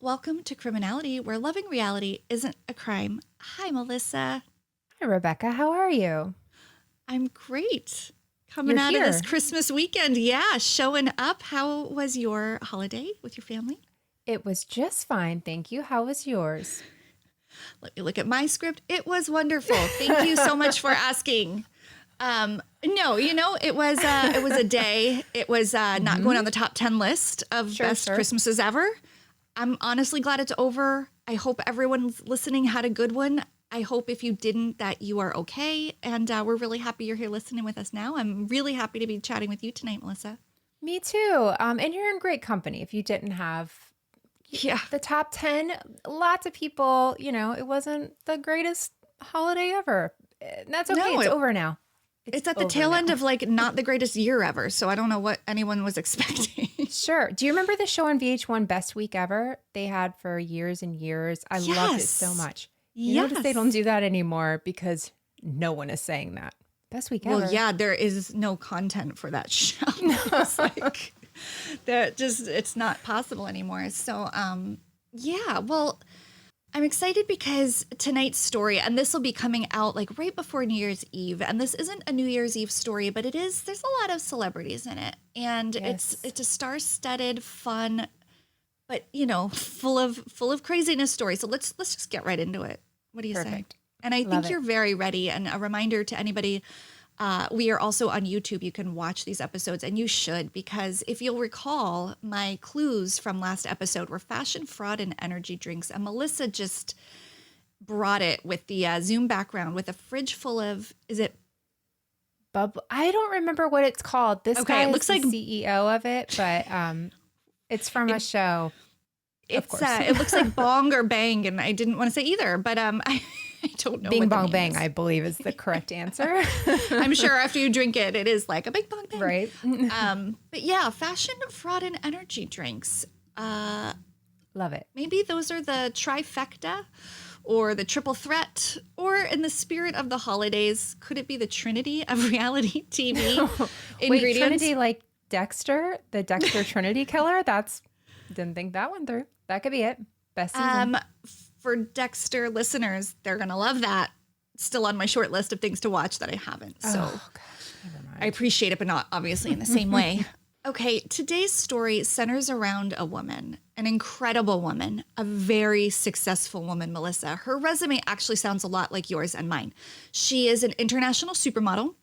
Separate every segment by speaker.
Speaker 1: Welcome to Criminality, where loving reality isn't a crime. Hi, Melissa.
Speaker 2: Hi, Rebecca. How are you?
Speaker 1: I'm great. Coming
Speaker 2: You're
Speaker 1: out of this
Speaker 2: here.
Speaker 1: Christmas weekend. Yeah, showing up. How was your holiday with your family?
Speaker 2: It was just fine, thank you. How was yours?
Speaker 1: Let me look at my script. It was wonderful. Thank you so much for asking. No, it was a day. It was not going on the top 10 list of best Christmases ever. I'm honestly glad it's over. I hope everyone listening had a good one. I hope if you didn't that you are okay. And we're really happy you're here listening with us now. I'm really happy to be chatting with you tonight, Melissa.
Speaker 2: Me too. And you're in great company. If you didn't have the top 10, lots of people, it wasn't the greatest holiday ever. That's okay.
Speaker 1: No,
Speaker 2: it's over now.
Speaker 1: It's at the tail end of not the greatest year ever. So I don't know what anyone was expecting.
Speaker 2: Sure. Do you remember the show on VH1 Best Week Ever? They had for years and years. I loved it so much. You notice they don't do that anymore because no one is saying that. Best Week Ever.
Speaker 1: Well, yeah, there is no content for that show. It's like it's not possible anymore. So, well, I'm excited because tonight's story, and this will be coming out right before New Year's Eve, and this isn't a New Year's Eve story, but there's a lot of celebrities in it, and it's a star-studded, fun, but full of craziness story. So let's just get right into it. What do you say? And I think you're very ready. And a reminder to anybody, we are also on YouTube. You can watch these episodes, and you should, because if you'll recall, my clues from last episode were fashion, fraud, and energy drinks. And Melissa just brought it with the Zoom background with a fridge full of, is it?
Speaker 2: I don't remember what it's called. This guy
Speaker 1: it
Speaker 2: is
Speaker 1: looks
Speaker 2: the
Speaker 1: like
Speaker 2: CEO of it, but it's from a show.
Speaker 1: It looks like bong or bang, and I didn't want to say either, but I don't know.
Speaker 2: Bing bong bang, I believe, is the correct answer.
Speaker 1: I'm sure after you drink it, it is like a big bong bang.
Speaker 2: Right.
Speaker 1: But yeah, fashion, fraud, and energy drinks.
Speaker 2: Love it.
Speaker 1: Maybe those are the trifecta or the triple threat, or in the spirit of the holidays, could it be the trinity of reality TV ingredients?
Speaker 2: Wait, Trinity like Dexter, the Dexter Trinity killer? Didn't think that one through. That could be it. Best season.
Speaker 1: For Dexter listeners, they're going to love that. Still on my short list of things to watch that I haven't. So
Speaker 2: Never mind.
Speaker 1: I appreciate it, but not obviously in the same way. Okay, today's story centers around a woman, an incredible woman, a very successful woman, Melissa. Her resume actually sounds a lot like yours and mine. She is an international supermodel,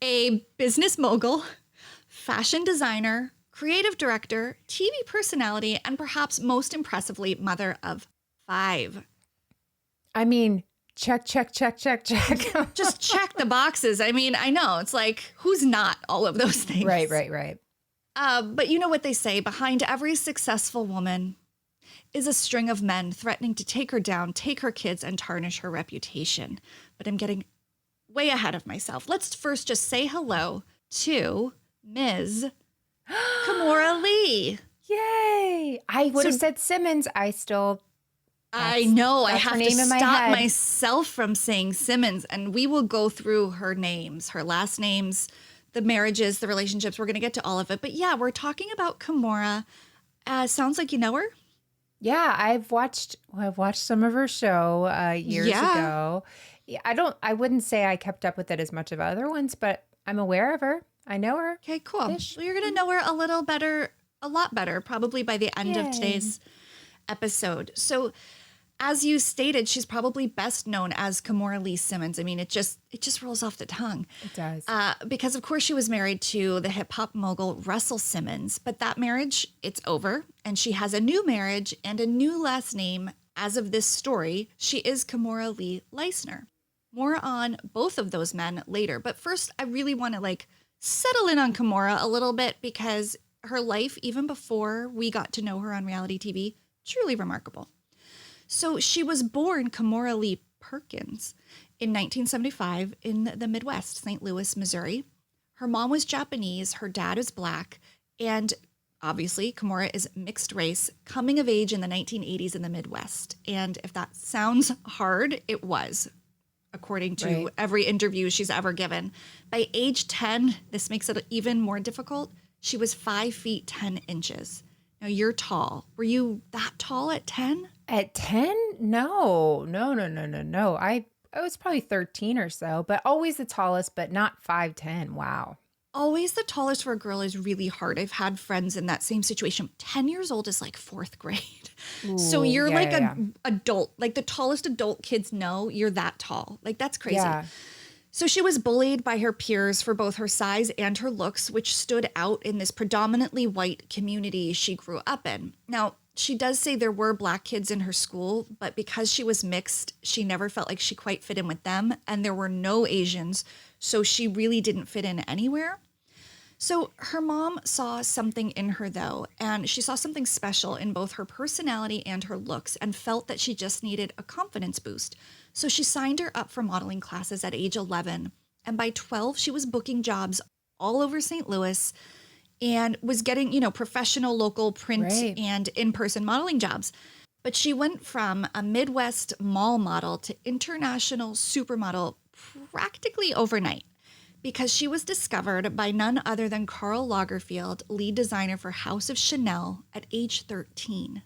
Speaker 1: a business mogul, fashion designer, creative director, TV personality, and perhaps most impressively, mother of 5.
Speaker 2: I mean, check.
Speaker 1: Just check the boxes. I mean, I know. It's like, who's not all of those things?
Speaker 2: Right.
Speaker 1: But you know what they say, behind every successful woman is a string of men threatening to take her down, take her kids, and tarnish her reputation. But I'm getting way ahead of myself. Let's first just say hello to Ms. Kimora Lee.
Speaker 2: Yay. I would have said Simmons.
Speaker 1: I know. I have to stop
Speaker 2: head.
Speaker 1: myself from saying Simmons, and we will go through her names, her last names, the marriages, the relationships. We're going to get to all of it. But yeah, we're talking about Kimora. Sounds like you know her.
Speaker 2: Yeah, I've watched some of her show years ago. Yeah, I wouldn't say I kept up with it as much of other ones, but I'm aware of her. I know her.
Speaker 1: Okay, cool. Well, you're going to know her a lot better, probably by the end of today's episode. So as you stated, she's probably best known as Kimora Lee Simmons. I mean, it just rolls off the tongue.
Speaker 2: It does.
Speaker 1: Because, of course, she was married to the hip-hop mogul Russel Simmons. But that marriage, it's over. And she has a new marriage and a new last name. As of this story, she is Kimora Lee Leissner. More on both of those men later. But first, I really want to, settle in on Kimora a little bit, because her life, even before we got to know her on reality TV, truly remarkable. So she was born Kimora Lee Perkins in 1975 in the Midwest, St. Louis, Missouri. Her mom was Japanese, her dad is Black, and obviously Kimora is mixed race, coming of age in the 1980s in the Midwest. And if that sounds hard, it was, according to every interview she's ever given. By age 10, this makes it even more difficult. She was 5 feet 10 inches. Now, you're tall. Were you that tall at 10?
Speaker 2: At 10? No. I was probably 13 or so, but always the tallest, but not 5'10". Wow.
Speaker 1: Always the tallest for a girl is really hard. I've had friends in that same situation. 10 years old is like 4th grade.
Speaker 2: Ooh,
Speaker 1: so you're
Speaker 2: yeah,
Speaker 1: like
Speaker 2: yeah,
Speaker 1: an adult, like the tallest adult kids know, you're that tall. Like, that's crazy.
Speaker 2: Yeah.
Speaker 1: So she was bullied by her peers for both her size and her looks, which stood out in this predominantly white community she grew up in. Now, she does say there were Black kids in her school, but because she was mixed, she never felt like she quite fit in with them. And there were no Asians, so she really didn't fit in anywhere. So her mom saw something in her, though, and she saw something special in both her personality and her looks and felt that she just needed a confidence boost. So she signed her up for modeling classes at age 11. And by 12, she was booking jobs all over St. Louis and was getting, professional local print and in-person modeling jobs. But she went from a Midwest mall model to international supermodel practically overnight, because she was discovered by none other than Karl Lagerfeld, lead designer for House of Chanel, at age 13.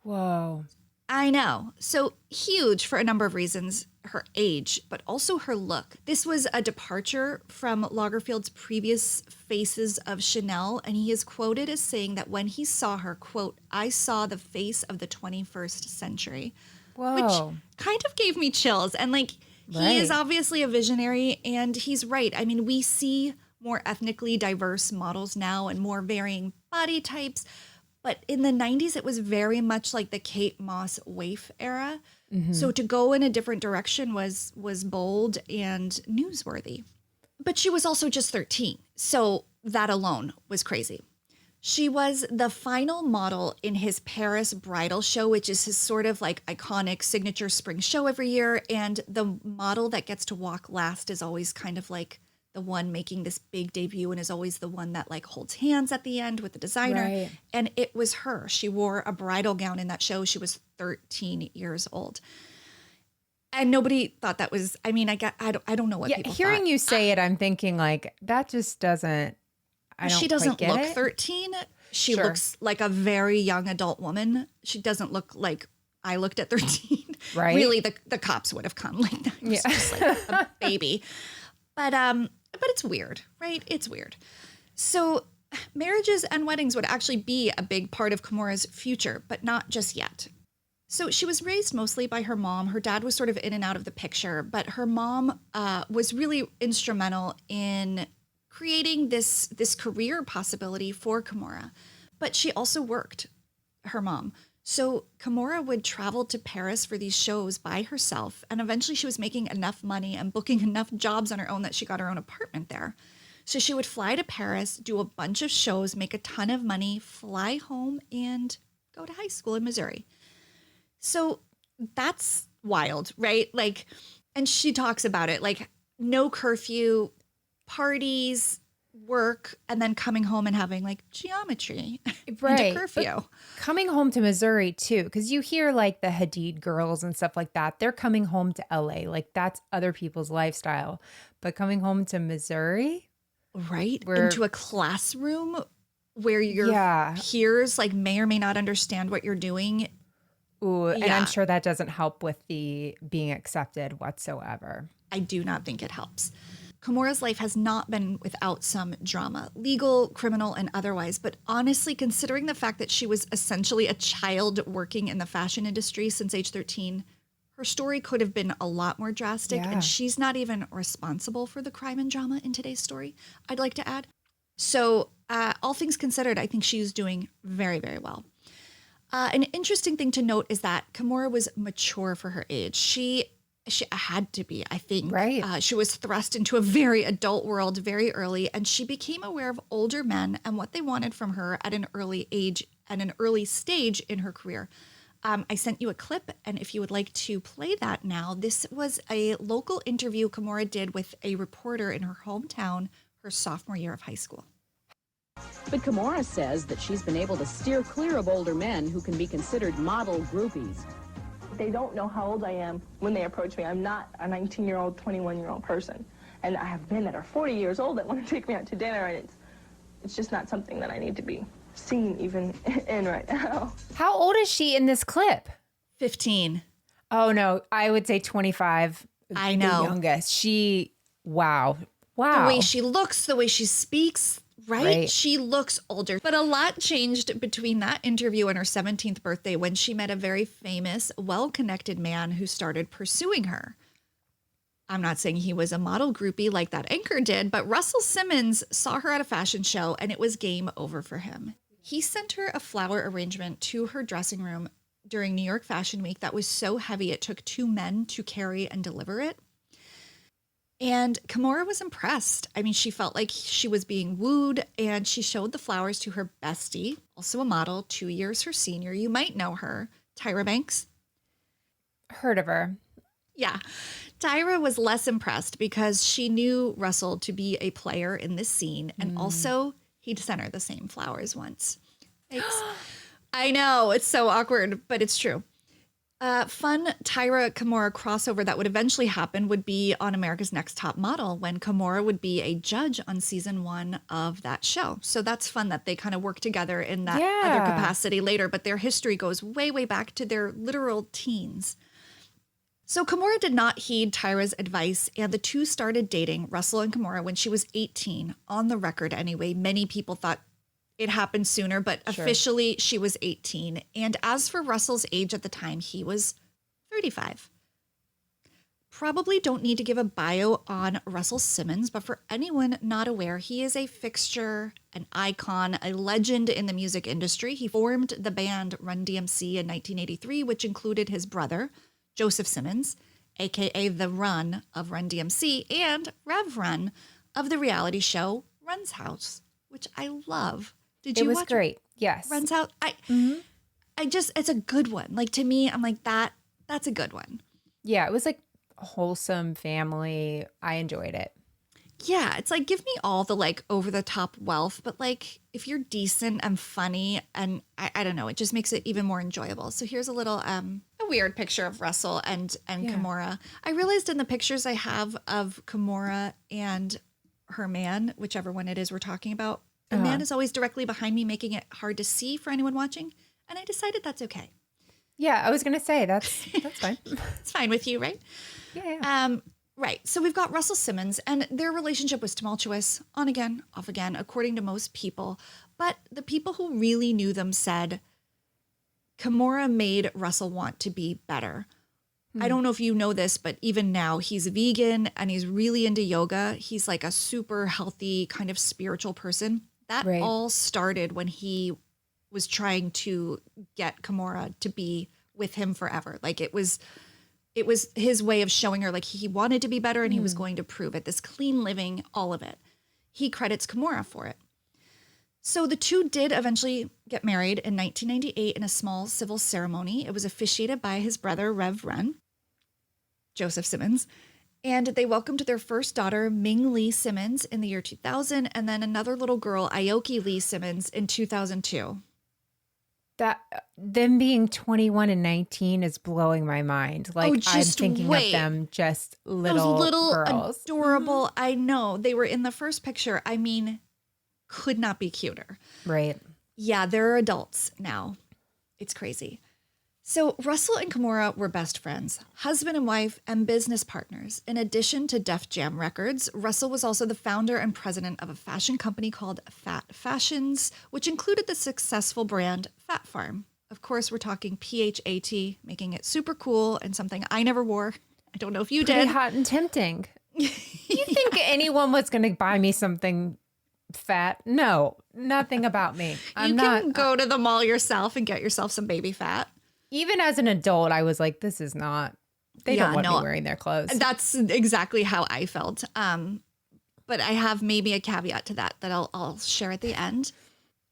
Speaker 2: Whoa.
Speaker 1: I know. So huge for a number of reasons, her age, but also her look. This was a departure from Lagerfeld's previous faces of Chanel, and he is quoted as saying that when he saw her, quote, "I saw the face of the 21st century."
Speaker 2: Whoa.
Speaker 1: Which kind of gave me chills. And he is obviously a visionary, and he's right. I mean, we see more ethnically diverse models now and more varying body types. But in the 90s, it was very much like the Kate Moss waif era. Mm-hmm. So to go in a different direction was bold and newsworthy. But she was also just 13. So that alone was crazy. She was the final model in his Paris bridal show, which is his sort of like iconic signature spring show every year. And the model that gets to walk last is always kind of like the one making this big debut and is always the one that like holds hands at the end with the designer. Right. And it was her. She wore a bridal gown in that show. She was 13 years old. And nobody thought that was, I don't know what people thought.
Speaker 2: Hearing you say it, I'm thinking like, that just doesn't,
Speaker 1: she doesn't look 13. She looks like a very young adult woman. She doesn't look like I looked at 13. Right. Really, the cops would have come like that. It was just like a baby. But it's weird, right? It's weird. So marriages and weddings would actually be a big part of Kimora's future, but not just yet. So she was raised mostly by her mom. Her dad was sort of in and out of the picture, but her mom was really instrumental in creating this career possibility for Kimora. But she also worked, her mom. So Kimora would travel to Paris for these shows by herself, and eventually she was making enough money and booking enough jobs on her own that she got her own apartment there. So she would fly to Paris, do a bunch of shows, make a ton of money, fly home, and go to high school in Missouri. So that's wild, right? And she talks about it, no curfew, parties, work, and then coming home and having geometry and a curfew.
Speaker 2: But coming home to Missouri too, because you hear the Hadid girls and stuff like that. They're coming home to LA, that's other people's lifestyle. But coming home to Missouri,
Speaker 1: right, into a classroom where your peers may or may not understand what you're doing.
Speaker 2: Ooh, and I'm sure that doesn't help with the being accepted whatsoever.
Speaker 1: I do not think it helps. Kimora's life has not been without some drama, legal, criminal, and otherwise. But honestly, considering the fact that she was essentially a child working in the fashion industry since age 13, her story could have been a lot more drastic. Yeah. And she's not even responsible for the crime and drama in today's story, I'd like to add. So all things considered, I think she's doing very, very well. An interesting thing to note is that Kimora was mature for her age. She had to be, I think.
Speaker 2: Right.
Speaker 1: She was thrust into a very adult world very early, and she became aware of older men and what they wanted from her at an early age and an early stage in her career. I sent you a clip, and if you would like to play that now, this was a local interview Kimora did with a reporter in her hometown her sophomore year of high school.
Speaker 3: But Kimora says that she's been able to steer clear of older men who can be considered model groupies.
Speaker 4: They don't know how old I am when they approach me. I'm not a 19-year-old, 21-year-old person. And I have men that are 40 years old that want to take me out to dinner, and it's just not something that I need to be scene even in right now.
Speaker 2: How old is she in this clip?
Speaker 1: 15.
Speaker 2: Oh, no. I would say 25.
Speaker 1: I know.
Speaker 2: The youngest. Wow.
Speaker 1: The way she looks, the way she speaks, right? She looks older. But a lot changed between that interview and her 17th birthday when she met a very famous, well-connected man who started pursuing her. I'm not saying he was a model groupie like that anchor did, but Russel Simmons saw her at a fashion show and it was game over for him. He sent her a flower arrangement to her dressing room during New York Fashion Week that was so heavy it took 2 men to carry and deliver it. And Kimora was impressed. I mean, she felt like she was being wooed, and she showed the flowers to her bestie, also a model, 2 years her senior. You might know her, Tyra Banks.
Speaker 2: Heard of her. Yeah.
Speaker 1: Tyra was less impressed because she knew Russell to be a player in this scene, and also he'd sent her the same flowers once. I know, it's so awkward, but it's true. Fun Tyra Kimora crossover that would eventually happen would be on America's Next Top Model when Kimora would be a judge on season 1 of that show. So that's fun that they kind of work together in that other capacity later, but their history goes way, way back to their literal teens. So Kimora did not heed Tyra's advice, and the two started dating, Russell and Kimora, when she was 18, on the record anyway. Many people thought it happened sooner, but officially she was 18. And as for Russell's age at the time, he was 35. Probably don't need to give a bio on Russel Simmons, but for anyone not aware, he is a fixture, an icon, a legend in the music industry. He formed the band Run DMC in 1983, which included his brother, Joseph Simmons, aka the Run of Run DMC, and Rev Run of the reality show Run's House, which I love. Did you watch it?
Speaker 2: It was great. Yes.
Speaker 1: Run's House. It's a good one. Like, to me, I'm like, that's a good one.
Speaker 2: Yeah, it was like wholesome family. I enjoyed it.
Speaker 1: Yeah, it's like, give me all the like over the top wealth, but like if you're decent and funny, and I don't know, it just makes it even more enjoyable. So here's a little a weird picture of Russell and Kimora. I realized in the pictures I have of Kimora and her man, whichever one it is we're talking about, the man is always directly behind me, making it hard to see for anyone watching. And I decided that's okay.
Speaker 2: Yeah, I was going to say that's fine.
Speaker 1: It's fine with you, right?
Speaker 2: Yeah.
Speaker 1: Right. So we've got Russel Simmons, and their relationship was tumultuous, on again, off again, according to most people. But the people who really knew them said Kimora made Russell want to be better. I don't know if you know this, but even now he's vegan and he's really into yoga. He's like a super healthy kind of spiritual person. That all started when he was trying to get Kimora to be with him forever. Like it was his way of showing her like he wanted to be better and he was going to prove it. This clean living, all of it. He credits Kimora for it. So the two did eventually get married in 1998 in a small civil ceremony. It was officiated by his brother, Rev Run, Joseph Simmons. And they welcomed their first daughter, Ming Lee Simmons, in the year 2000, and then another little girl, Aoki Lee Simmons, in 2002.
Speaker 2: That them being 21 and 19 is blowing my mind. Like I'm thinking of them just little girls.
Speaker 1: Adorable. I know. They were in the first picture. I mean, could not be cuter.
Speaker 2: Right.
Speaker 1: Yeah, they're adults now. It's crazy. So Russell and Kimora were best friends, husband and wife, and business partners. In addition to Def Jam Records, Russell was also the founder and president of a fashion company called Fat Fashions, which included the successful brand Fat Farm. Of course, we're talking PHAT, making it super cool and something I never wore. I don't know if you
Speaker 2: Pretty
Speaker 1: did.
Speaker 2: hot and tempting. You think anyone was going to buy me something fat? No, nothing about me.
Speaker 1: You can go to the mall yourself and get yourself some baby fat.
Speaker 2: Even as an adult, I was like, this is not, they don't want me wearing their clothes.
Speaker 1: That's exactly how I felt. But I have maybe a caveat to that I'll share at the end.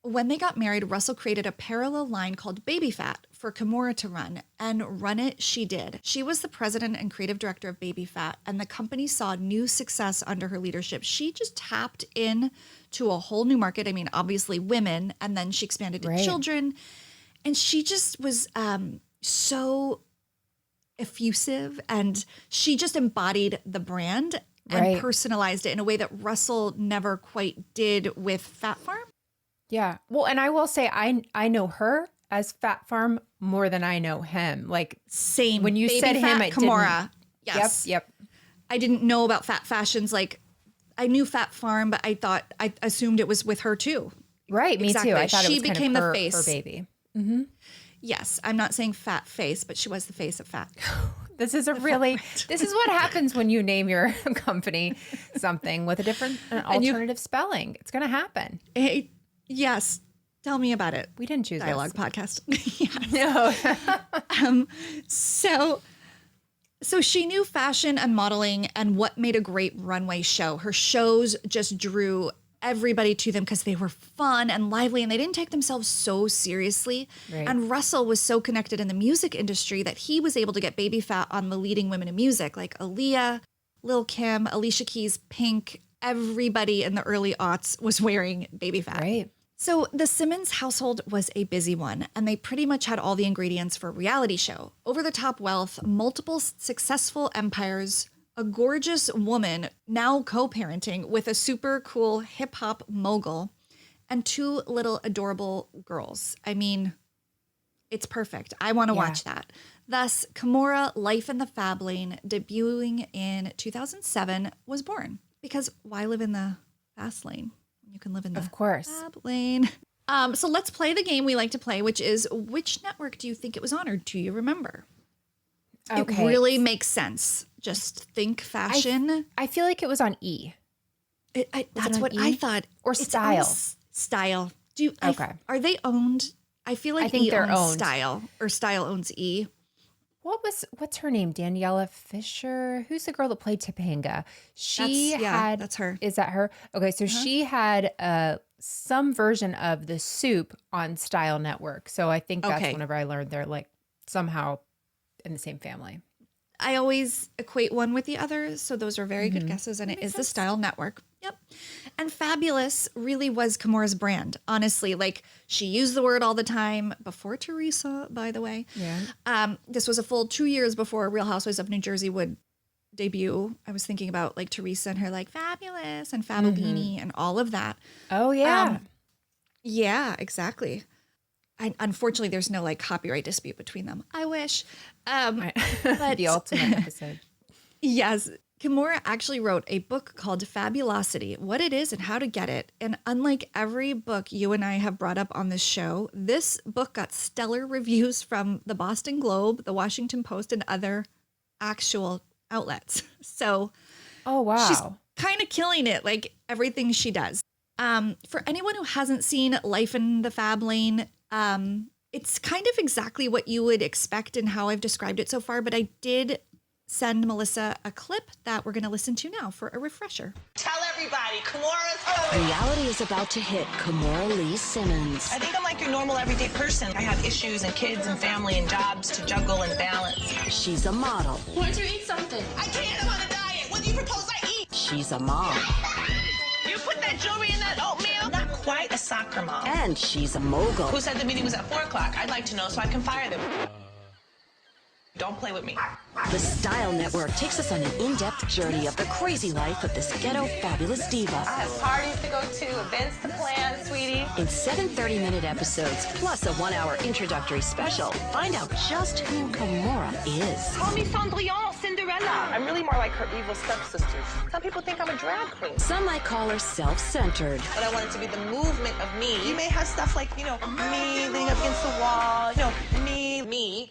Speaker 1: When they got married, Russell created a parallel line called Baby Fat for Kimora to run, and run it she did. She was the president and creative director of Baby Fat, and the company saw new success under her leadership. She just tapped in to a whole new market. I mean, obviously women, and then she expanded to children. And she just was so effusive, and she just embodied the brand and personalized it in a way that Russell never quite did with Fat Farm.
Speaker 2: Yeah. Well, and I will say I know her as Fat Farm more than I know him. Like
Speaker 1: Same.
Speaker 2: when you
Speaker 1: Baby
Speaker 2: said
Speaker 1: fat
Speaker 2: him, it
Speaker 1: Kimora.
Speaker 2: didn't.
Speaker 1: Yes.
Speaker 2: Yep.
Speaker 1: I didn't know about fat fashions. Like I knew Fat Farm, but I assumed it was with her too.
Speaker 2: Right. Me
Speaker 1: Exactly.
Speaker 2: too. I thought
Speaker 1: She
Speaker 2: it was
Speaker 1: became
Speaker 2: kind of
Speaker 1: the
Speaker 2: her,
Speaker 1: face.
Speaker 2: her baby.
Speaker 1: Yes. I'm not saying fat face, but she was the face of fat.
Speaker 2: This is this is what happens when you name your company something with an alternative spelling. It's going to happen.
Speaker 1: Hey, yes. Tell me about it.
Speaker 2: We didn't choose
Speaker 1: Dialogue
Speaker 2: this.
Speaker 1: podcast.
Speaker 2: No.
Speaker 1: So she knew fashion and modeling and what made a great runway show. Her shows just drew everybody to them because they were fun and lively and they didn't take themselves so seriously.
Speaker 2: Right.
Speaker 1: And Russell was so connected in the music industry that he was able to get baby fat on the leading women in music like Aaliyah, Lil' Kim, Alicia Keys, Pink. Everybody in the early aughts was wearing baby fat.
Speaker 2: Right.
Speaker 1: So the Simmons household was a busy one, and they pretty much had all the ingredients for a reality show. Over-the-top wealth, multiple successful empires, a gorgeous woman now co-parenting with a super cool hip-hop mogul, and two little adorable girls. I mean, it's perfect. I want to watch that. Thus, Kimora Life in the Fab Lane, debuting in 2007, was born. Because why live in the fast lane? You can live in the fab lane. So let's play the game we like to play, which is which network do you think it was on, or do you remember?
Speaker 2: Okay.
Speaker 1: It really makes sense. Just think fashion.
Speaker 2: I feel like it was on E.
Speaker 1: That's what I thought.
Speaker 2: Or
Speaker 1: It's
Speaker 2: Style.
Speaker 1: on Style.
Speaker 2: Okay.
Speaker 1: Are they owned? I feel like
Speaker 2: I think they're
Speaker 1: owns
Speaker 2: owned.
Speaker 1: Style, or Style owns E.
Speaker 2: What's her name? Daniela Fisher. Who's the girl that played Topanga? That's her.
Speaker 1: Uh-huh.
Speaker 2: Is that her? Okay, so she had some version of The Soup on Style Network. So I think that's whenever I learned they're like somehow in the same family.
Speaker 1: I always equate one with the other, so those are very good guesses, and it is the Style Network. Yep. And Fabulous really was Kimora's brand, honestly. Like, she used the word all the time, before Teresa, by the way.
Speaker 2: Yeah.
Speaker 1: This was a full 2 years before Real Housewives of New Jersey would debut. I was thinking about, like, Teresa and her, like, Fabulous and Fababini and all of that.
Speaker 2: Oh, yeah.
Speaker 1: Yeah, exactly. Unfortunately, there's no, like, copyright dispute between them. I wish. But
Speaker 2: The ultimate episode.
Speaker 1: Yes. Kimora actually wrote a book called Fabulosity, What It Is and How to Get It. And unlike every book you and I have brought up on this show, this book got stellar reviews from the Boston Globe, the Washington Post, and other actual outlets. So she's kind of killing it, like everything she does. For anyone who hasn't seen Life in the Fab Lane, it's kind of exactly what you would expect in how I've described it so far, but I did send Melissa a clip that we're going to listen to now for a refresher.
Speaker 5: Tell everybody, Kimora's coming.
Speaker 6: Reality is about to hit Kimora Lee Simmons.
Speaker 5: I think I'm like your normal everyday person. I have issues and kids and family and jobs to juggle and balance.
Speaker 6: She's a model.
Speaker 7: Why don't you eat something?
Speaker 5: I can't, I'm on a diet. What do you propose I eat?
Speaker 6: She's a mom.
Speaker 5: You put that jewelry in that oatmeal? Not quite a soccer mom.
Speaker 6: And she's a mogul.
Speaker 5: Who said the meeting was at 4 o'clock? I'd like to know so I can fire them. Don't play with me.
Speaker 6: The Style Network takes us on an in-depth journey of the crazy life of this ghetto fabulous diva.
Speaker 5: I have parties to go to, events to plan, sweetie.
Speaker 6: In 7 30-minute episodes, plus a 1-hour introductory special, find out just who Kimora is.
Speaker 5: Call me Cendrillon, Cinderella. I'm really more like her evil stepsisters. Some people think I'm a drag queen.
Speaker 6: Some might call her self-centered.
Speaker 5: But I want it to be the movement of me. You may have stuff like, me leaning up against the wall. Me.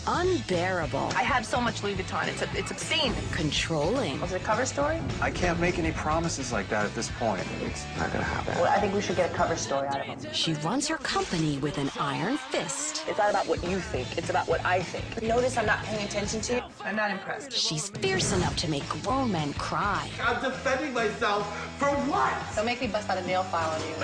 Speaker 6: Unbearable.
Speaker 5: I have so much Louis Vuitton. It's obscene.
Speaker 6: Controlling.
Speaker 5: Was it a cover story?
Speaker 8: I can't make any promises like that at this point. It's not gonna happen.
Speaker 5: Well, I think we should get a cover story out of him.
Speaker 6: She runs her company with an iron fist.
Speaker 5: It's not about what you think. It's about what I think. Notice I'm not paying attention to you. I'm not impressed.
Speaker 6: She's fierce enough to make grown men cry.
Speaker 9: I'm defending myself for what?
Speaker 5: Don't make me bust out a nail file on you.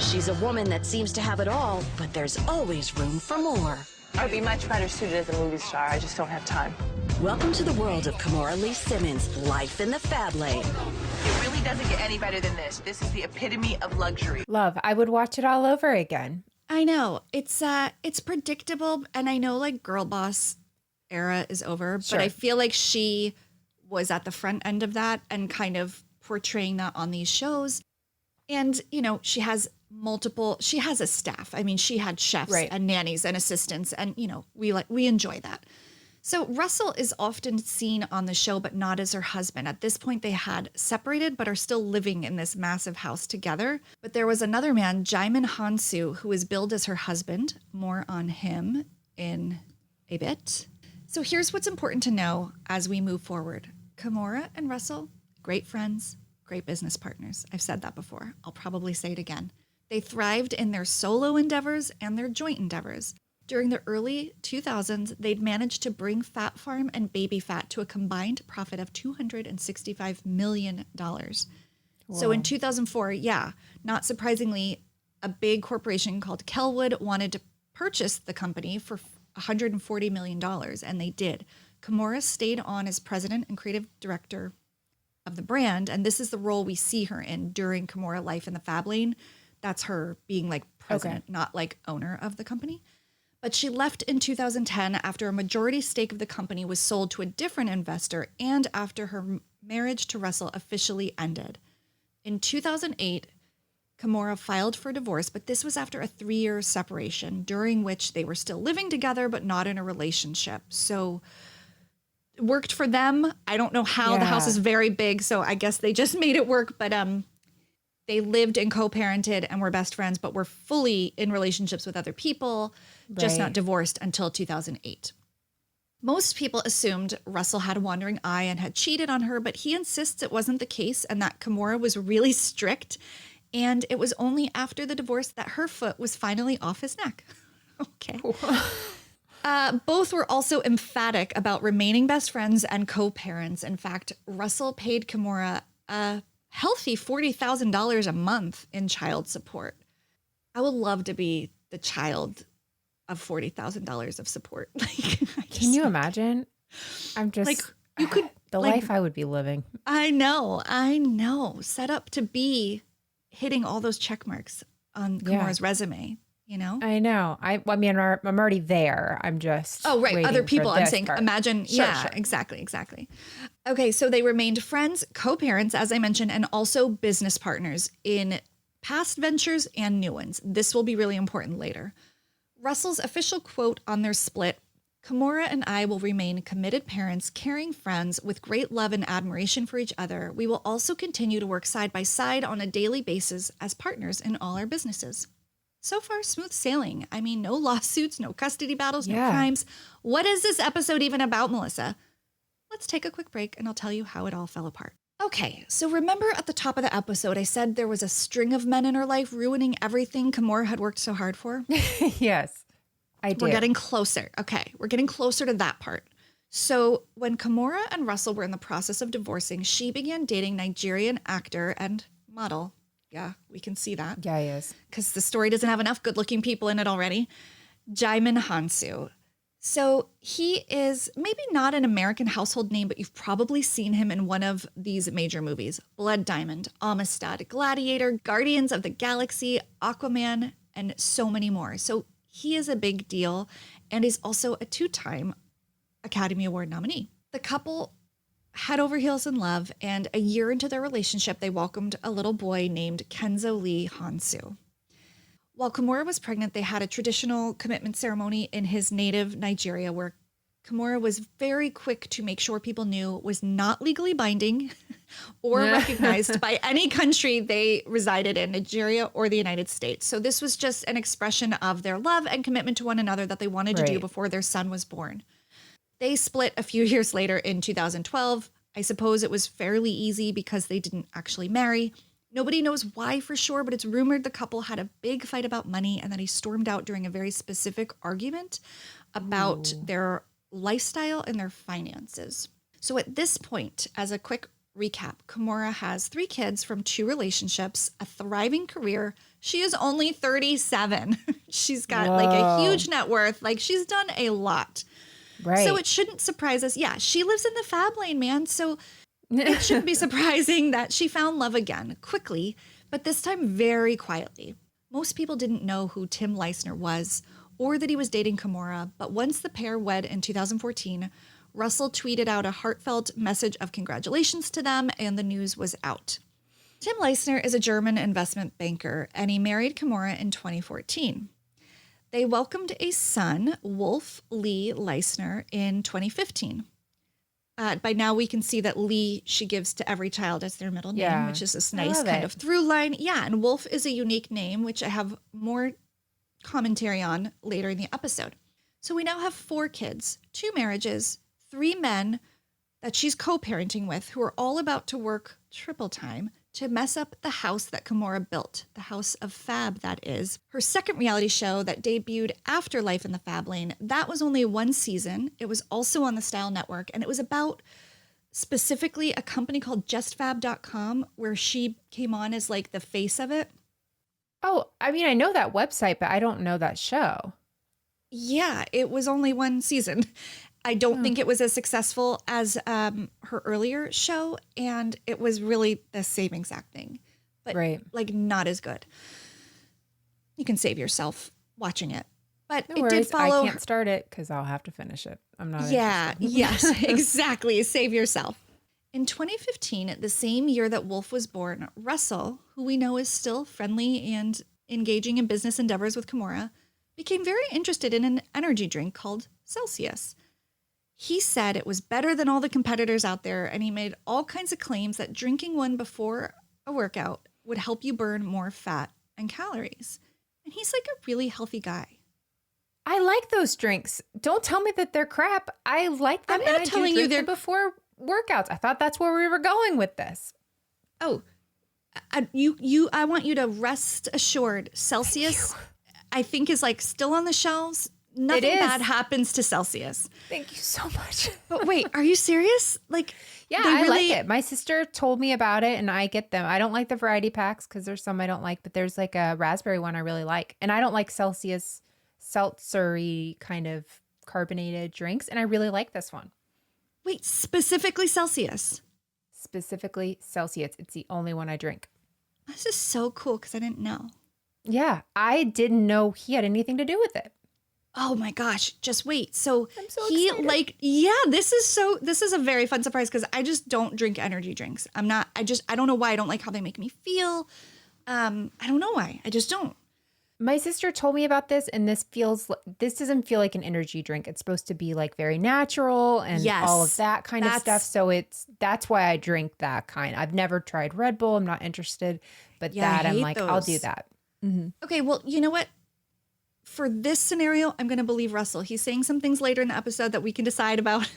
Speaker 6: She's a woman that seems to have it all, but there's always room for more.
Speaker 5: I'd be much better suited as a movie star. I just don't have time.
Speaker 6: Welcome to the world of Kimora Lee Simmons, Life in the Fab Lane.
Speaker 5: It really doesn't get any better than this. This is the epitome of luxury.
Speaker 2: Love. I would watch it all over again.
Speaker 1: I know. It's predictable, and I know, like, girl boss era is over,
Speaker 2: Sure.
Speaker 1: but I feel like she was at the front end of that and kind of portraying that on these shows. And, she has a staff. I mean, she had chefs and nannies and assistants, and, we enjoy that. So Russell is often seen on the show, but not as her husband. At this point, they had separated, but are still living in this massive house together. But there was another man, Djimon Honsu, who is billed as her husband. More on him in a bit. So here's what's important to know as we move forward. Kimora and Russell, great friends, great business partners. I've said that before. I'll probably say it again. They thrived in their solo endeavors and their joint endeavors. During the early 2000s, they'd managed to bring Fat Farm and Baby Fat to a combined profit of $265 million. Wow. So in 2004, not surprisingly, a big corporation called Kellwood wanted to purchase the company for $140 million, and they did. Kimora stayed on as president and creative director of the brand, and this is the role we see her in during Kimora life in the Fab Lane. That's her being like president, not like owner of the company. But she left in 2010 after a majority stake of the company was sold to a different investor and after her marriage to Russell officially ended. In 2008, Kimora filed for divorce, but this was after a 3-year separation, during which they were still living together but not in a relationship. So it worked for them. I don't know how. The house is very big, so I guess they just made it work. But they lived and co-parented and were best friends, but were fully in relationships with other people, just not divorced until 2008. Most people assumed Russell had a wandering eye and had cheated on her, but he insists it wasn't the case and that Kimora was really strict. And it was only after the divorce that her foot was finally off his neck. Okay. Both were also emphatic about remaining best friends and co-parents. In fact, Russell paid Kimora a healthy $40,000 a month in child support. I would love to be the child of $40,000 of support.
Speaker 2: Can you imagine? I'm just
Speaker 1: like, you could
Speaker 2: the life I would be living.
Speaker 1: I know. Set up to be hitting all those check marks on Kimora's resume.
Speaker 2: I know. I mean, I'm already there. I'm just
Speaker 1: other people. I'm saying,
Speaker 2: part.
Speaker 1: imagine.
Speaker 2: Sure.
Speaker 1: Exactly. Okay, so they remained friends, co-parents, as I mentioned, and also business partners in past ventures and new ones. This will be really important later. Russell's official quote on their split: Kimora and I will remain committed parents, caring friends with great love and admiration for each other. We will also continue to work side by side on a daily basis as partners in all our businesses. So far, smooth sailing. I mean, no lawsuits, no custody battles, no crimes. What is this episode even about, Melissa? Let's take a quick break and I'll tell you how it all fell apart. Okay, so remember at the top of the episode, I said there was a string of men in her life ruining everything Kimora had worked so hard for?
Speaker 2: Yes, I did.
Speaker 1: We're getting closer. Okay, we're getting closer to that part. So when Kimora and Russell were in the process of divorcing, she began dating Nigerian actor and model. Yeah, we can see that.
Speaker 2: Yeah, he is.
Speaker 1: Because the story doesn't have enough good-looking people in it already. Djimon Honsu. So he is maybe not an American household name, but you've probably seen him in one of these major movies: Blood Diamond, Amistad, Gladiator, Guardians of the Galaxy, Aquaman, and so many more. So he is a big deal, and he's also a 2-time Academy Award nominee. The couple head over heels in love, and a year into their relationship, they welcomed a little boy named Kenzo Lee Honsu. While Kimora was pregnant, they had a traditional commitment ceremony in his native Nigeria, where Kimora was very quick to make sure people knew was not legally binding or recognized by any country they resided in, Nigeria or the United States. So this was just an expression of their love and commitment to one another that they wanted to do before their son was born. They split a few years later in 2012. I suppose it was fairly easy because they didn't actually marry. Nobody knows why for sure, but it's rumored the couple had a big fight about money and that he stormed out during a very specific argument about their lifestyle and their finances. So at this point, as a quick recap, Kimora has 3 kids from 2 relationships, a thriving career. She is only 37. She's got like a huge net worth. Like, she's done a lot.
Speaker 2: Right.
Speaker 1: So it shouldn't surprise us. Yeah, she lives in the Fab Lane, man. So it shouldn't be surprising that she found love again quickly, but this time very quietly. Most people didn't know who Tim Leissner was or that he was dating Kimora, but once the pair wed in 2014, Russell tweeted out a heartfelt message of congratulations to them, and the news was out. Tim Leissner is a German investment banker, and he married Kimora in 2014. They welcomed a son, Wolf Lee Leissner, in 2015. By now, we can see that Lee, she gives to every child as their middle name, which is this nice kind of through line. Yeah, and Wolf is a unique name, which I have more commentary on later in the episode. So we now have 4 kids, 2 marriages, 3 men that she's co-parenting with who are all about to work triple time to mess up the house that Kimora built, the House of Fab, that is. Her second reality show that debuted after Life in the Fab Lane, that was only 1 season. It was also on the Style Network, and it was about specifically a company called JustFab.com, where she came on as like the face of it.
Speaker 2: Oh, I mean, I know that website, but I don't know that show.
Speaker 1: Yeah, it was only 1 season. I don't think it was as successful as her earlier show, and it was really the same exact thing, but like not as good. You can save yourself watching it, but
Speaker 2: No
Speaker 1: it did
Speaker 2: worries.
Speaker 1: follow.
Speaker 2: I can't start it because I'll have to finish it. I'm not.
Speaker 1: Yeah,
Speaker 2: interested.
Speaker 1: yes, exactly. Save yourself. In 2015, the same year that Wolf was born, Russell, who we know is still friendly and engaging in business endeavors with Kimora, became very interested in an energy drink called Celsius. He said it was better than all the competitors out there, and he made all kinds of claims that drinking one before a workout would help you burn more fat and calories. And he's like a really healthy guy.
Speaker 2: I like those drinks. Don't tell me that they're crap. I like them.
Speaker 1: I'm not
Speaker 2: and I
Speaker 1: telling
Speaker 2: do
Speaker 1: you
Speaker 2: drink them before workouts. I thought that's where we were going with this.
Speaker 1: Oh, I want you to rest assured. Celsius, I think, is like still on the shelves. Nothing bad happens to Celsius.
Speaker 2: Thank you so much.
Speaker 1: But wait, are you serious? Like,
Speaker 2: yeah, I like it. My sister told me about it, and I get them. I don't like the variety packs because there's some I don't like, but there's like a raspberry one I really like. And I don't like Celsius seltzer-y kind of carbonated drinks, and I really like this one.
Speaker 1: Wait, specifically Celsius?
Speaker 2: Specifically Celsius. It's the only one I drink.
Speaker 1: This is so cool because I didn't know.
Speaker 2: Yeah, I didn't know he had anything to do with it.
Speaker 1: Oh my gosh, just wait. So,
Speaker 2: I'm so
Speaker 1: he
Speaker 2: excited.
Speaker 1: this is a very fun surprise because I just don't drink energy drinks. I don't know why. I don't like how they make me feel. I don't know why. I just don't.
Speaker 2: My sister told me about this, and this doesn't feel like an energy drink. It's supposed to be like very natural and all of that kind of stuff. So that's why I drink that kind. I've never tried Red Bull. I'm not interested, but I'm like, I'll do that. Mm-hmm.
Speaker 1: Okay, well, you know what? For this scenario, I'm going to believe Russell. He's saying some things later in the episode that we can decide about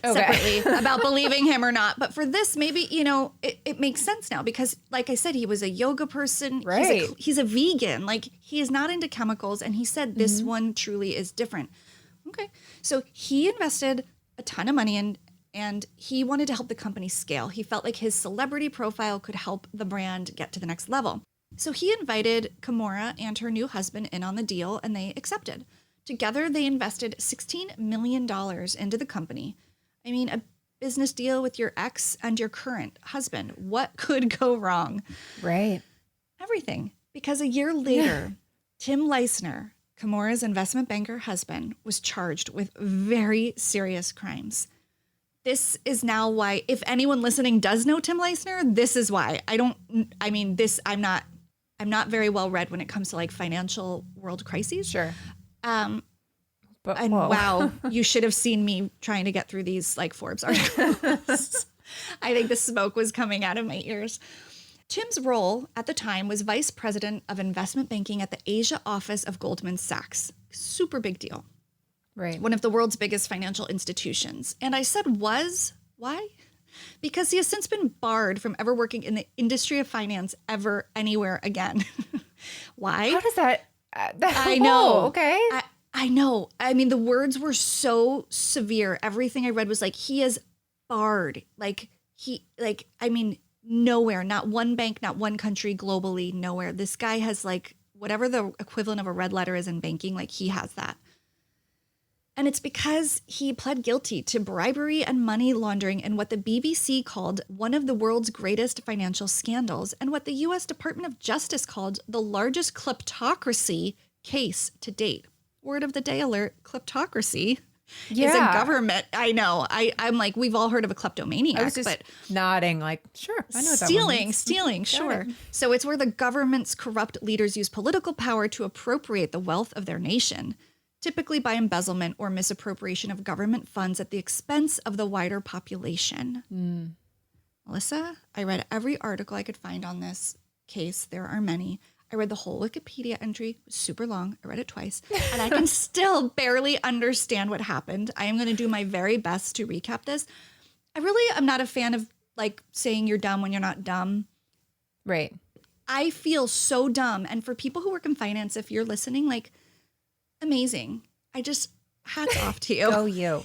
Speaker 1: separately about believing him or not. But for this, maybe, it makes sense now because, like I said, he was a yoga person.
Speaker 2: Right.
Speaker 1: He's a vegan. Like, he is not into chemicals. And he said this one truly is different. Okay. So he invested a ton of money and he wanted to help the company scale. He felt like his celebrity profile could help the brand get to the next level. So he invited Kimora and her new husband in on the deal, and they accepted. Together, they invested $16 million into the company. I mean, a business deal with your ex and your current husband. What could go wrong?
Speaker 2: Right.
Speaker 1: Everything. Because a year later, Tim Leissner, Kimora's investment banker husband, was charged with very serious crimes. This is now why, if anyone listening does know Tim Leissner, this is why. I'm not very well read when it comes to like financial world crises.
Speaker 2: Sure.
Speaker 1: Wow, you should have seen me trying to get through these like Forbes articles. I think the smoke was coming out of my ears. Tim's role at the time was vice president of investment banking at the Asia office of Goldman Sachs. Super big deal.
Speaker 2: Right.
Speaker 1: One of the world's biggest financial institutions. And I said was. Why? Because he has since been barred from ever working in the industry of finance ever anywhere again. Why?
Speaker 2: How does that?
Speaker 1: I know.
Speaker 2: Okay.
Speaker 1: I know. I mean, the words were so severe. Everything I read was like, he is barred. Nowhere, not one bank, not one country globally, nowhere. This guy has like whatever the equivalent of a red letter is in banking, like he has that. And it's because he pled guilty to bribery and money laundering in what the BBC called one of the world's greatest financial scandals and what the U.S. Department of Justice called the largest kleptocracy case to date. Word of the day alert, kleptocracy. is a government. I know. I'm like, we've all heard of a kleptomaniac.
Speaker 2: I was just nodding like, sure, I know what that one means.
Speaker 1: Stealing, sure. So it's where the government's corrupt leaders use political power to appropriate the wealth of their nation, typically by embezzlement or misappropriation of government funds at the expense of the wider population. Melissa, I read every article I could find on this case. There are many. I read the whole Wikipedia entry. It was super long. I read it twice. And I can still barely understand what happened. I am going to do my very best to recap this. I really am not a fan of like saying you're dumb when you're not dumb.
Speaker 2: Right.
Speaker 1: I feel so dumb. And for people who work in finance, if you're listening, like, amazing. I just, hats off to you.
Speaker 2: Go you.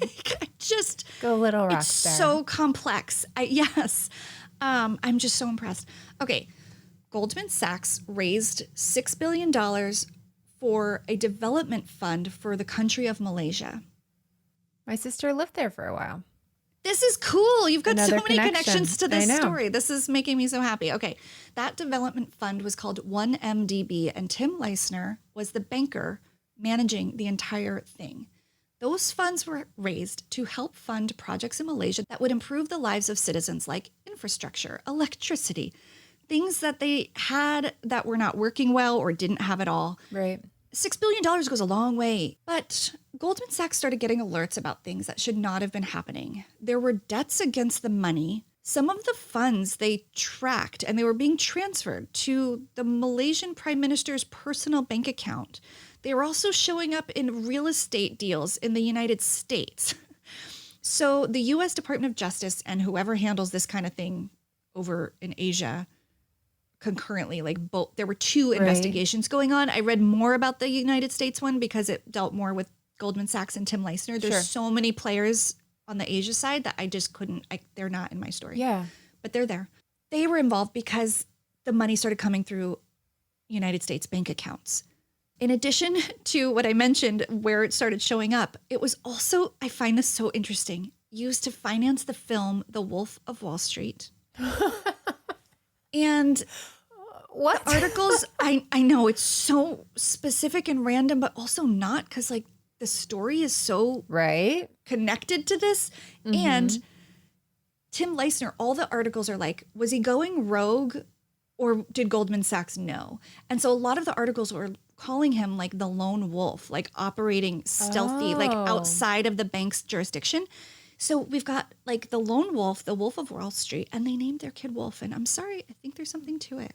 Speaker 1: Just
Speaker 2: go little rock
Speaker 1: it's
Speaker 2: star.
Speaker 1: So complex. Yes. I'm just so impressed. Okay. Goldman Sachs raised $6 billion for a development fund for the country of Malaysia.
Speaker 2: My sister lived there for a while.
Speaker 1: This is cool. You've got
Speaker 2: Another
Speaker 1: so many connections to this
Speaker 2: I know.
Speaker 1: story. This is making me so happy. Okay. That development fund was called 1MDB, and Tim Leissner was the banker managing the entire thing. Those funds were raised to help fund projects in Malaysia that would improve the lives of citizens, like infrastructure, electricity, things that they had that were not working well or didn't have at all.
Speaker 2: Right.
Speaker 1: $6 billion goes a long way. But Goldman Sachs started getting alerts about things that should not have been happening. There were debts against the money. Some of the funds they tracked and they were being transferred to the Malaysian Prime Minister's personal bank account. They were also showing up in real estate deals in the United States. So the U.S. Department of Justice and whoever handles this kind of thing over in Asia concurrently, like both, there were two investigations going on. I read more about the United States one because it dealt more with Goldman Sachs and Tim Leissner. There's so many players on the Asia side that I just couldn't, they're not in my story.
Speaker 2: Yeah.
Speaker 1: But they're there. They were involved because the money started coming through United States bank accounts. In addition to what I mentioned, where it started showing up, it was also, I find this so interesting, used to finance the film The Wolf of Wall Street. And
Speaker 2: what
Speaker 1: articles, I know it's so specific and random, but also not, because like the story is so connected to this. And Tim Leissner, all the articles are like, was he going rogue or did Goldman Sachs know? And so a lot of the articles were calling him like the lone wolf, like operating stealthy, like outside of the bank's jurisdiction. So we've got like the lone wolf, the Wolf of Wall Street, and they named their kid Wolf. And I'm sorry, I think there's something to it.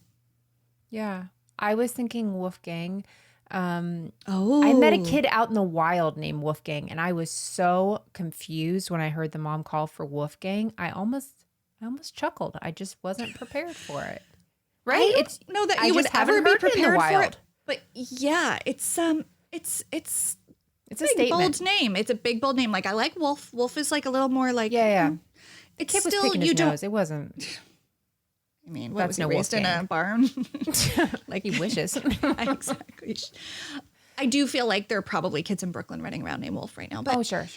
Speaker 2: Yeah. I was thinking Wolfgang. I met a kid out in the wild named Wolfgang, and I was so confused when I heard the mom call for Wolfgang. I almost chuckled. I just wasn't prepared for it. Right?
Speaker 1: I don't know that you would ever be prepared for it. But yeah, it's a big,
Speaker 2: statement.
Speaker 1: Bold name. It's a big, bold name. Like, I like Wolf. Wolf is like a little more like...
Speaker 2: Yeah. The
Speaker 1: It's
Speaker 2: kid was
Speaker 1: still,
Speaker 2: picking
Speaker 1: you
Speaker 2: his
Speaker 1: don't...
Speaker 2: nose. It wasn't...
Speaker 1: I mean, what was he raised in a barn?
Speaker 2: Like he wishes.
Speaker 1: Exactly. I do feel like there are probably kids in Brooklyn running around named Wolf right now. But,
Speaker 2: sure.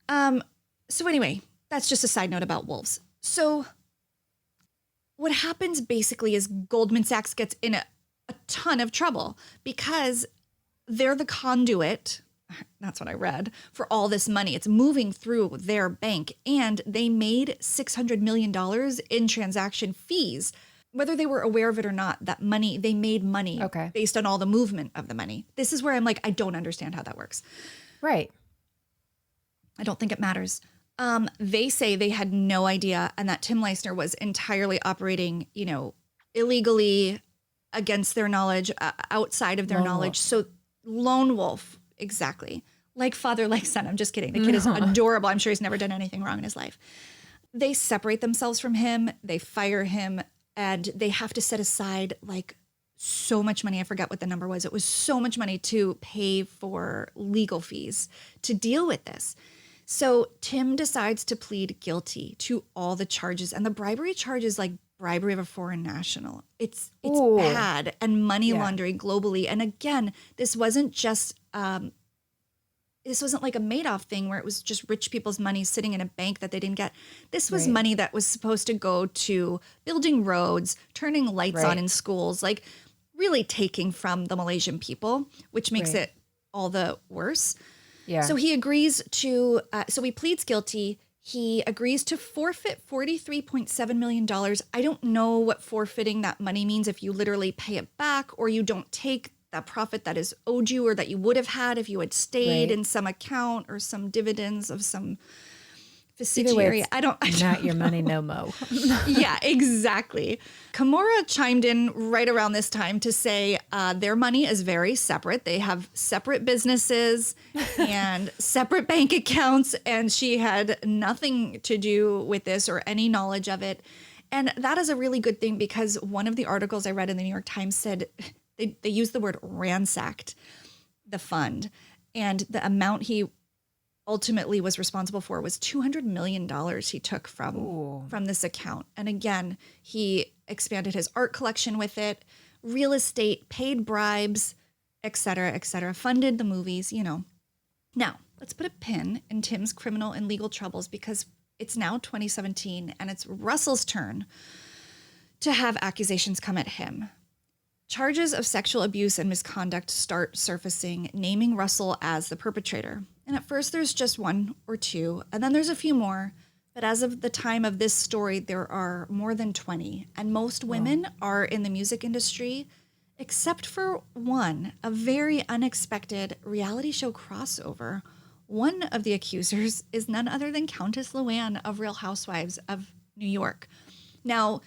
Speaker 1: So anyway, that's just a side note about wolves. So what happens basically is Goldman Sachs gets in a ton of trouble because they're the conduit. That's what I read, for all this money. It's moving through their bank, and they made $600 million in transaction fees. Whether they were aware of it or not, that money, they made money based on all the movement of the money. This is where I'm like, I don't understand how that works.
Speaker 2: Right.
Speaker 1: I don't think it matters. They say they had no idea, and that Tim Leissner was entirely operating, illegally, against their knowledge, outside of their knowledge. So lone wolf. Exactly. Like father, like son. I'm just kidding. The kid is adorable. I'm sure he's never done anything wrong in his life. They separate themselves from him. They fire him, and they have to set aside like so much money. I forgot what the number was. It was so much money to pay for legal fees to deal with this. So Tim decides to plead guilty to all the charges, and the bribery charge is like bribery of a foreign national. It's bad, and money laundering globally. And again, this wasn't just this wasn't like a Madoff thing where it was just rich people's money sitting in a bank that they didn't get. This was money that was supposed to go to building roads, turning lights on in schools, like really taking from the Malaysian people, which makes it all the worse.
Speaker 2: Yeah.
Speaker 1: So he agrees to, so he pleads guilty. He agrees to forfeit $43.7 million. I don't know what forfeiting that money means, if you literally pay it back or you don't take that profit that is owed you or that you would have had if you had stayed in some account or some dividends of some subsidiary. I don't
Speaker 2: not your
Speaker 1: know.
Speaker 2: money no mo.
Speaker 1: Yeah, exactly. Kimora chimed in right around this time to say their money is very separate. They have separate businesses and separate bank accounts, and she had nothing to do with this or any knowledge of it. And that is a really good thing, because one of the articles I read in the New York Times said they used the word ransacked the fund, and the amount he ultimately was responsible for was $200 million he took from this account. And again, he expanded his art collection with it, real estate, paid bribes, et cetera, funded the movies, you know. Now, let's put a pin in Tim's criminal and legal troubles, because it's now 2017 and it's Russel's turn to have accusations come at him. Charges of sexual abuse and misconduct start surfacing, naming Russel as the perpetrator. And at first there's just one or two, and then there's a few more. But as of the time of this story, there are more than 20. And most women are in the music industry, except for one, a very unexpected reality show crossover. One of the accusers is none other than Countess Luann of Real Housewives of New York. Now,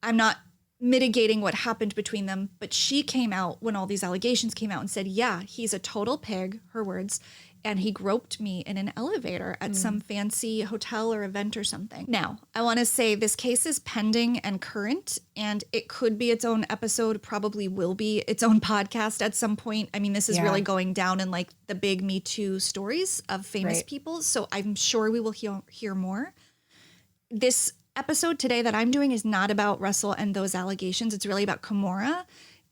Speaker 1: I'm not mitigating what happened between them, but she came out when all these allegations came out and said, yeah, he's a total pig, her words, and he groped me in an elevator at some fancy hotel or event or something. Now, I want to say this case is pending and current, and it could be its own episode, probably will be its own podcast at some point. I mean, this is really going down in like the big Me Too stories of famous people, so I'm sure we will hear more. This episode today that I'm doing is not about Russel and those allegations. It's really about Kimora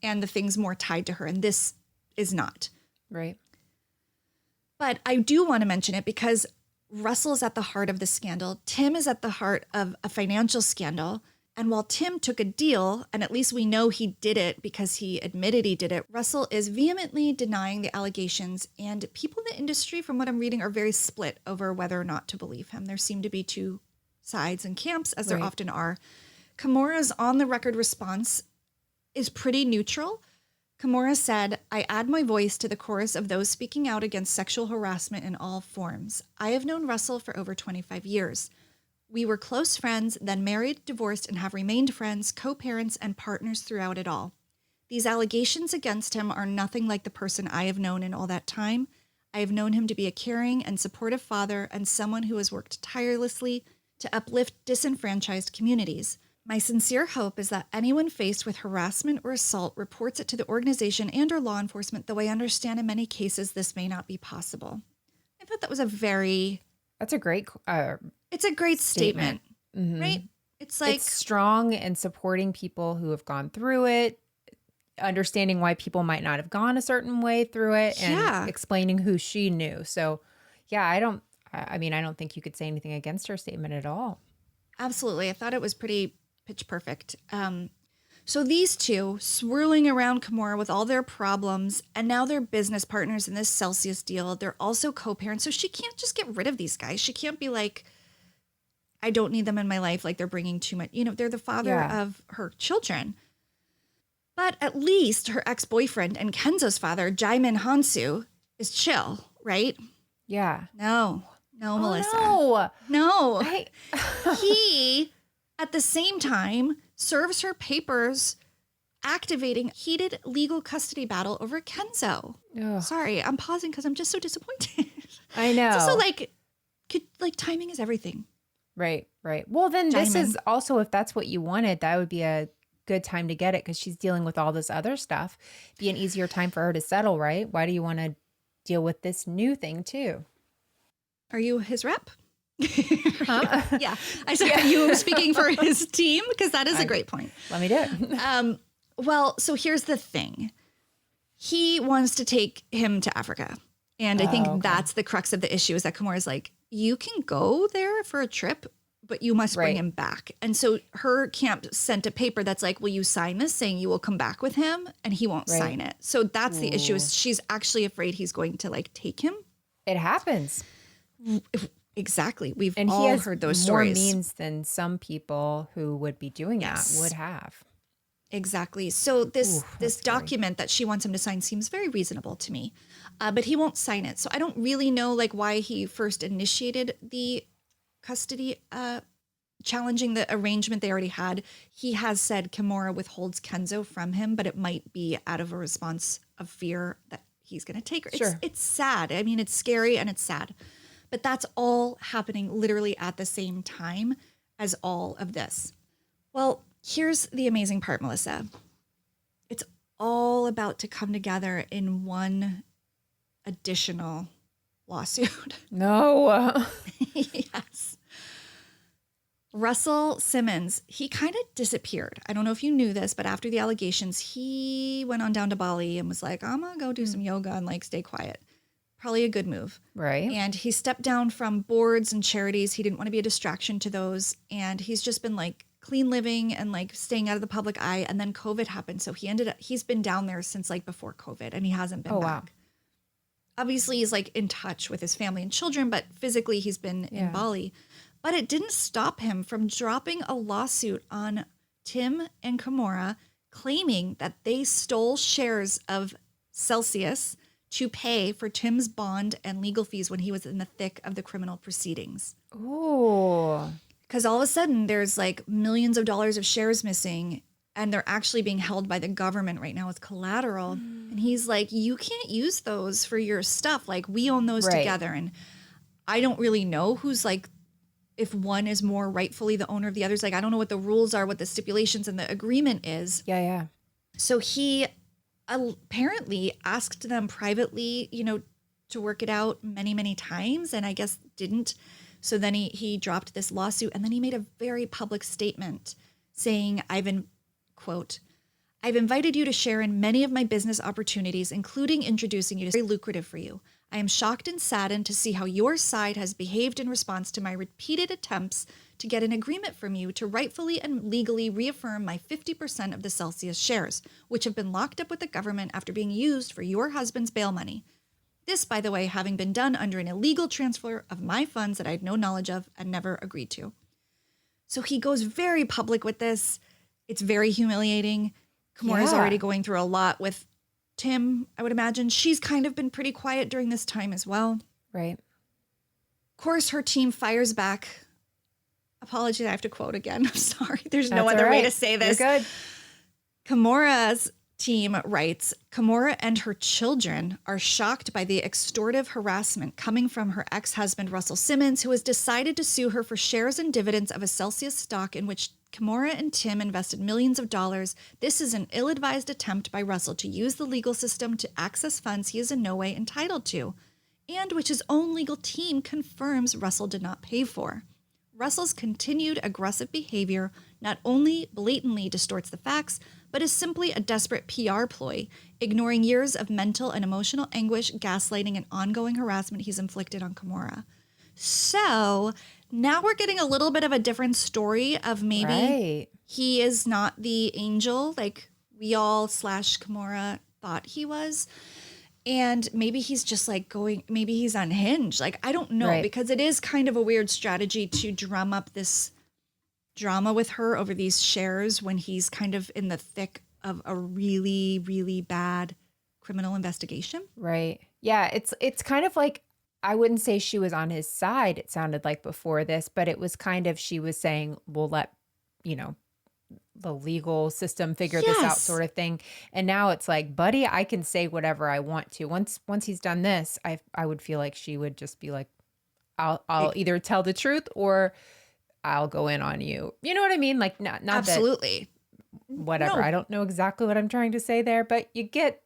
Speaker 1: and the things more tied to her, and this is not.
Speaker 2: Right.
Speaker 1: But I do want to mention it because Russell is at the heart of the scandal. Tim is at the heart of a financial scandal. And while Tim took a deal, and at least we know he did it because he admitted he did it, Russell is vehemently denying the allegations. And people in the industry, from what I'm reading, are very split over whether or not to believe him. There seem to be two sides and camps, as there often are. Kimora's on-the-record response is pretty neutral. Kimora said, I add my voice to the chorus of those speaking out against sexual harassment in all forms. I have known Russell for over 25 years. We were close friends, then married, divorced, and have remained friends, co-parents, and partners throughout it all. These allegations against him are nothing like the person I have known in all that time. I have known him to be a caring and supportive father and someone who has worked tirelessly to uplift disenfranchised communities. My sincere hope is that anyone faced with harassment or assault reports it to the organization and or law enforcement, though I understand in many cases this may not be possible. I thought that was
Speaker 2: that's a great
Speaker 1: it's a great statement. Right? It's like
Speaker 2: it's strong and supporting people who have gone through it, understanding why people might not have gone a certain way through it, and explaining who she knew. So yeah, I don't think you could say anything against her statement at all.
Speaker 1: Absolutely. I thought it was pretty pitch perfect. So these two swirling around Kimora with all their problems, and now they're business partners in this Celsius deal. They're also co-parents. So she can't just get rid of these guys. She can't be like, I don't need them in my life. Like they're bringing too much, they're the father of her children. But at least her ex-boyfriend and Kenzo's father, Djimon Honsu, is chill, right?
Speaker 2: Yeah.
Speaker 1: No, Melissa. No. He, at the same time, serves her papers activating heated legal custody battle over Kenzo. Ugh. Sorry, I'm pausing because I'm just so disappointed.
Speaker 2: I know.
Speaker 1: It's also timing is everything.
Speaker 2: Right. Well, then this is also, if that's what you wanted, that would be a good time to get it because she's dealing with all this other stuff. Be an easier time for her to settle, right? Why do you want to deal with this new thing too?
Speaker 1: Are you his rep? Huh? Yeah. I said, are you speaking for his team? Because that is a great point.
Speaker 2: Let me do it.
Speaker 1: Well, so here's the thing. He wants to take him to Africa. And I think that's the crux of the issue is that Kimora's like, you can go there for a trip, but you must bring him back. And so her camp sent a paper that's like, will you sign this saying you will come back with him? And he won't sign it. So that's the issue is she's actually afraid he's going to take him
Speaker 2: It happens.
Speaker 1: Exactly. We've
Speaker 2: And
Speaker 1: all
Speaker 2: he has
Speaker 1: heard those
Speaker 2: more
Speaker 1: stories.
Speaker 2: means than some people who would be doing that would have.
Speaker 1: Exactly. So this document that she wants him to sign seems very reasonable to me, but he won't sign it. So I don't really know like why he first initiated the custody, challenging the arrangement they already had. He has said Kimora withholds Kenzo from him, but it might be out of a response of fear that he's going to take her.
Speaker 2: Sure.
Speaker 1: It's sad. I mean, it's scary and it's sad, but that's all happening literally at the same time as all of this. Well, here's the amazing part, Melissa. It's all about to come together in one additional lawsuit.
Speaker 2: No.
Speaker 1: Yes. Russel Simmons, he kind of disappeared. I don't know if you knew this, but after the allegations, he went on down to Bali and was like, I'm going to go do some yoga and like stay quiet. Probably a good move.
Speaker 2: Right.
Speaker 1: And he stepped down from boards and charities. He didn't want to be a distraction to those. And he's just been like clean living and like staying out of the public eye. And then COVID happened. So he's been down there since like before COVID and he hasn't been back. Wow. Obviously he's like in touch with his family and children, but physically he's been in Bali. But it didn't stop him from dropping a lawsuit on Tim and Kimora, claiming that they stole shares of Celsius to pay for Tim's bond and legal fees when he was in the thick of the criminal proceedings.
Speaker 2: Ooh.
Speaker 1: Because all of a sudden there's like millions of dollars of shares missing and they're actually being held by the government right now as collateral. And he's like, you can't use those for your stuff. Like we own those together. And I don't really know who's like, if one is more rightfully the owner of the others. Like, I don't know what the rules are, what the stipulations and the agreement is.
Speaker 2: Yeah.
Speaker 1: So he apparently asked them privately, to work it out many, many times. And I guess didn't. So then he dropped this lawsuit and then he made a very public statement saying, quote, I've invited you to share in many of my business opportunities, including introducing you to very lucrative for you. I am shocked and saddened to see how your side has behaved in response to my repeated attempts to get an agreement from you to rightfully and legally reaffirm my 50% of the Celsius shares, which have been locked up with the government after being used for your husband's bail money. This, by the way, having been done under an illegal transfer of my funds that I had no knowledge of and never agreed to. So he goes very public with this. It's very humiliating. Kimora's already going through a lot with Tim, I would imagine. She's kind of been pretty quiet during this time as well.
Speaker 2: Right.
Speaker 1: Of course, her team fires back. Apologies, I have to quote again. I'm sorry. There's no other way to say this.
Speaker 2: You're good.
Speaker 1: Kimora's team writes, Kimora and her children are shocked by the extortive harassment coming from her ex-husband, Russel Simmons, who has decided to sue her for shares and dividends of a Celsius stock in which Kimora and Tim invested millions of dollars. This is an ill-advised attempt by Russel to use the legal system to access funds he is in no way entitled to, and which his own legal team confirms Russel did not pay for. Russel's continued aggressive behavior not only blatantly distorts the facts, but is simply a desperate PR ploy, ignoring years of mental and emotional anguish, gaslighting, and ongoing harassment he's inflicted on Kimora. So now we're getting a little bit of a different story of maybe he is not the angel like we all / Kimora thought he was. And maybe he's just like maybe he's unhinged. Like, I don't know, because it is kind of a weird strategy to drum up this drama with her over these shares when he's kind of in the thick of a really, really bad criminal investigation.
Speaker 2: Right. Yeah. It's kind of like, I wouldn't say she was on his side, it sounded like before this, but it was kind of, she was saying, we'll let, the legal system figure this out sort of thing. And now it's like, buddy, I can say whatever I want to. Once he's done this, I would feel like she would just be like, I'll either tell the truth or I'll go in on you. You know what I mean? Like not
Speaker 1: absolutely.
Speaker 2: Whatever. No. I don't know exactly what I'm trying to say there, but you get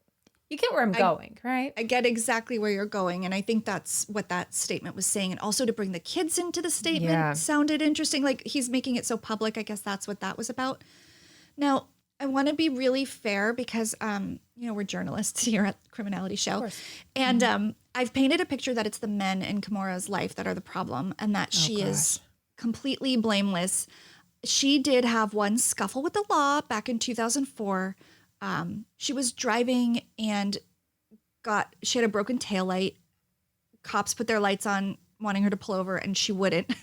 Speaker 2: where I'm going, right?
Speaker 1: I get exactly where you're going. And I think that's what that statement was saying. And also to bring the kids into the statement sounded interesting. Like he's making it so public. I guess that's what that was about. Now, I want to be really fair because, we're journalists here at Criminality Show. And I've painted a picture that it's the men in Kimora's life that are the problem and that she is completely blameless. She did have one scuffle with the law back in 2004. She was driving and she had a broken taillight, cops put their lights on, wanting her to pull over, and she wouldn't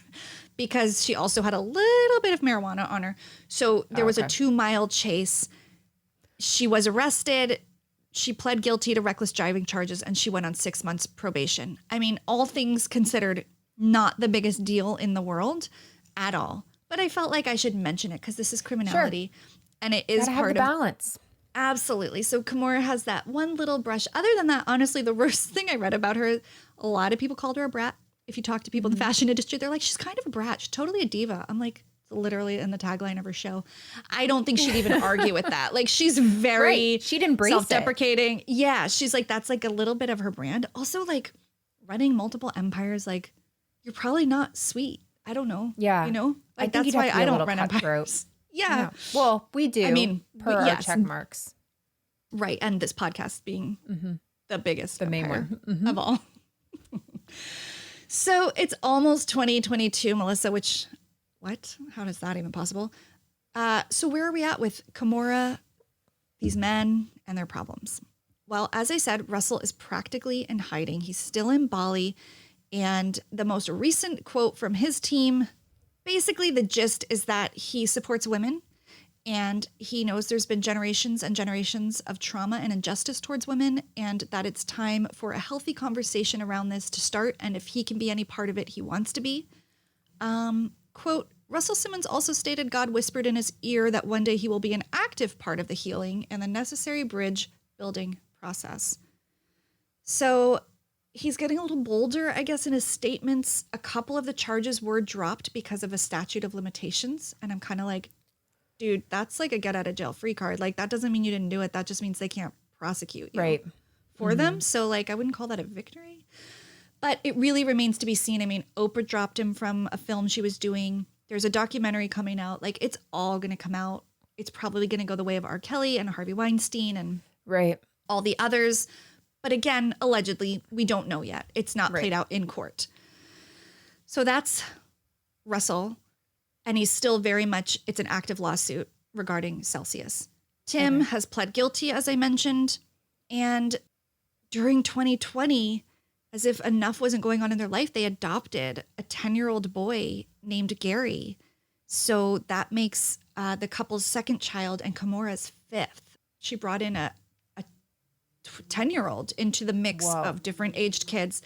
Speaker 1: because she also had a little bit of marijuana on her. So there was a 2-mile chase. She was arrested. She pled guilty to reckless driving charges, and she went on 6 months probation. I mean, all things considered, not the biggest deal in the world at all. But I felt like I should mention it because this is criminality, and it is part of
Speaker 2: balance.
Speaker 1: Absolutely. So Kimora has that one little brush. Other than that, honestly, the worst thing I read about her, a lot of people called her a brat. If you talk to people in the fashion industry, they're like, she's kind of a brat. She's totally a diva. I'm like, it's literally in the tagline of her show. I don't think she'd even argue with that. Like, she's very
Speaker 2: She'd embrace
Speaker 1: self-deprecating. Yeah. She's like, that's like a little bit of her brand. Also, like, running multiple empires, like, you're probably not sweet. I don't know.
Speaker 2: Yeah.
Speaker 1: You know?
Speaker 2: I
Speaker 1: Like,
Speaker 2: think
Speaker 1: that's
Speaker 2: you'd have
Speaker 1: why
Speaker 2: to be
Speaker 1: I
Speaker 2: a
Speaker 1: don't
Speaker 2: little
Speaker 1: run
Speaker 2: cutthroat.
Speaker 1: empires. Yeah.
Speaker 2: Well, we do.
Speaker 1: I mean,
Speaker 2: per our
Speaker 1: yes.
Speaker 2: check marks.
Speaker 1: Right. And this podcast being the biggest,
Speaker 2: The main
Speaker 1: empire
Speaker 2: one.
Speaker 1: of all. So it's almost 2022, Melissa, which, what? How is that even possible? So where are we at with Kimora, these men, and their problems? Well, as I said, Russell is practically in hiding. He's still in Bali. And the most recent quote from his team, basically the gist is that he supports women. And he knows there's been generations and generations of trauma and injustice towards women, and that it's time for a healthy conversation around this to start. And if he can be any part of it, he wants to be. Quote, Russel Simmons also stated God whispered in his ear that one day he will be an active part of the healing and the necessary bridge building process. So he's getting a little bolder, I guess, in his statements. A couple of the charges were dropped because of a statute of limitations. And I'm kind of like, dude, that's like a get out of jail free card. Like, that doesn't mean you didn't do it. That just means they can't prosecute you for them. So, like, I wouldn't call that a victory. But it really remains to be seen. I mean, Oprah dropped him from a film she was doing. There's a documentary coming out. Like, it's all going to come out. It's probably going to go the way of R. Kelly and Harvey Weinstein and all the others. But again, allegedly, we don't know yet. It's not played out in court. So that's Russell. And he's still very much, it's an active lawsuit regarding Celsius. Tim has pled guilty, as I mentioned. And during 2020, as if enough wasn't going on in their life, they adopted a 10-year-old boy named Gary. So that makes the couple's second child and Kimora's fifth. She brought in a 10-year-old into the mix of different aged kids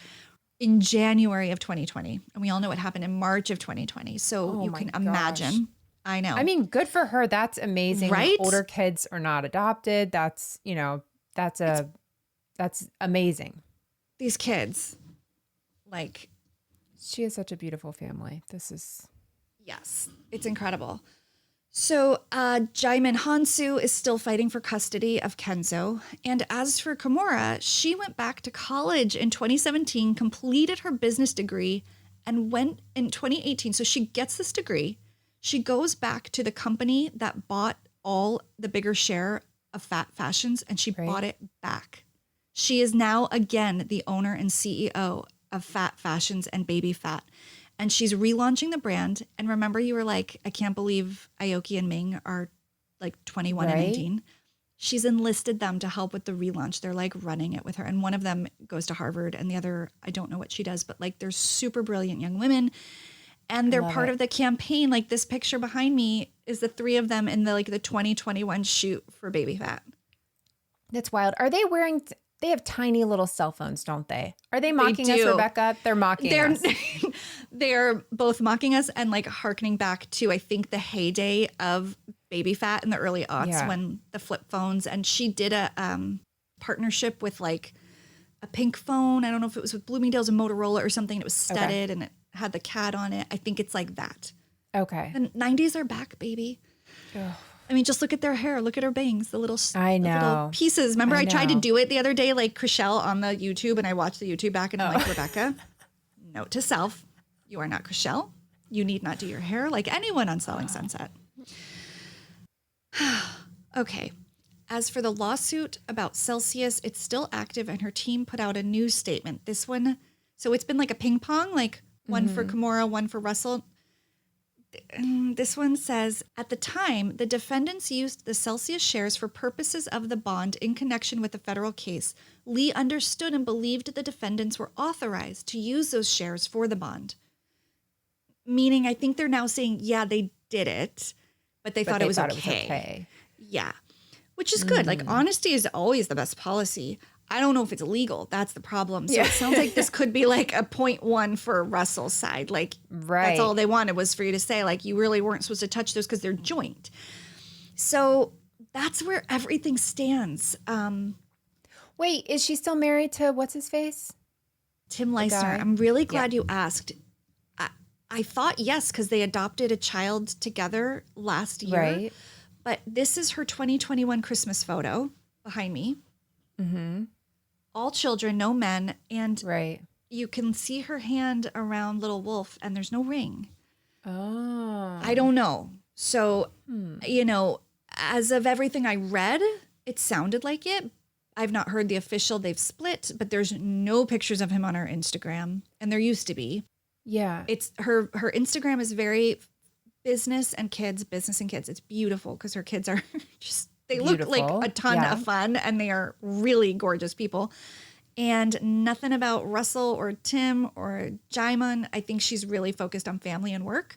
Speaker 1: in January of 2020. And we all know what happened in March of 2020. So you can imagine. I know.
Speaker 2: I mean, good for her. That's amazing.
Speaker 1: Right?
Speaker 2: Older kids are not adopted. That's, that's amazing.
Speaker 1: These kids, like.
Speaker 2: She has such a beautiful family.
Speaker 1: Yes, it's incredible. So Djimon Honsu is still fighting for custody of Kenzo. And as for Kimora, she went back to college in 2017, completed her business degree, and went in 2018. So she gets this degree. She goes back to the company that bought all the bigger share of Fat Fashions, and she bought it back. She is now, again, the owner and CEO of Fat Fashions and Baby Fat. And she's relaunching the brand. And remember, you were like, I can't believe Aoki and Ming are like 21 and 18. She's enlisted them to help with the relaunch. They're like running it with her. And one of them goes to Harvard and the other, I don't know what she does, but like they're super brilliant young women. And they're part of the campaign. Like this picture behind me is the three of them in the 2021 shoot for Baby Fat.
Speaker 2: That's wild. Are they wearing... They have tiny little cell phones, don't they? Are they mocking us, Rebecca? They're mocking us.
Speaker 1: They're both mocking us and like hearkening back to, I think, the heyday of Baby Fat in the early aughts when the flip phones. And she did a partnership with like a pink phone. I don't know if it was with Bloomingdale's and Motorola or something. It was studded and it had the cat on it. I think it's like that.
Speaker 2: Okay.
Speaker 1: The 90s are back, baby. Ugh. I mean, just look at their hair. Look at her bangs, the little pieces. Remember, I tried to do it the other day, like Chriselle on the YouTube, and I watched the YouTube back, and I'm like, Rebecca, note to self, you are not Chriselle. You need not do your hair like anyone on Selling Sunset. Okay. As for the lawsuit about Celsius, it's still active, and her team put out a news statement. This one, so it's been like a ping pong, like one for Kimora, one for Russell. This one says, at the time, the defendants used the Celsius shares for purposes of the bond in connection with the federal case. Lee understood and believed the defendants were authorized to use those shares for the bond. Meaning, I think they're now saying, yeah, they did it, but they thought it was okay. Yeah, which is good. Like, honesty is always the best policy. I don't know if it's legal. That's the problem. So it sounds like this could be like a 0.1 for Russell's side. Like, that's all they wanted was for you to say, like, you really weren't supposed to touch those because they're joint. So that's where everything stands.
Speaker 2: Wait, is she still married to what's his face?
Speaker 1: Tim Leissner. I'm really glad you asked. I thought yes, because they adopted a child together last year.
Speaker 2: Right.
Speaker 1: But this is her 2021 Christmas photo behind me. Mm-hmm. All children, no men. And you can see her hand around little Wolf, and there's no ring.
Speaker 2: Oh.
Speaker 1: I don't know. So, you know, as of everything I read, it sounded like it. I've not heard the official, they've split, but there's no pictures of him on her Instagram. And there used to be.
Speaker 2: Yeah.
Speaker 1: It's her Instagram is very business and kids. It's beautiful because her kids are just, they look like a ton of fun and they are really gorgeous people. And nothing about Russell or Tim or Djimon. I think she's really focused on family and work.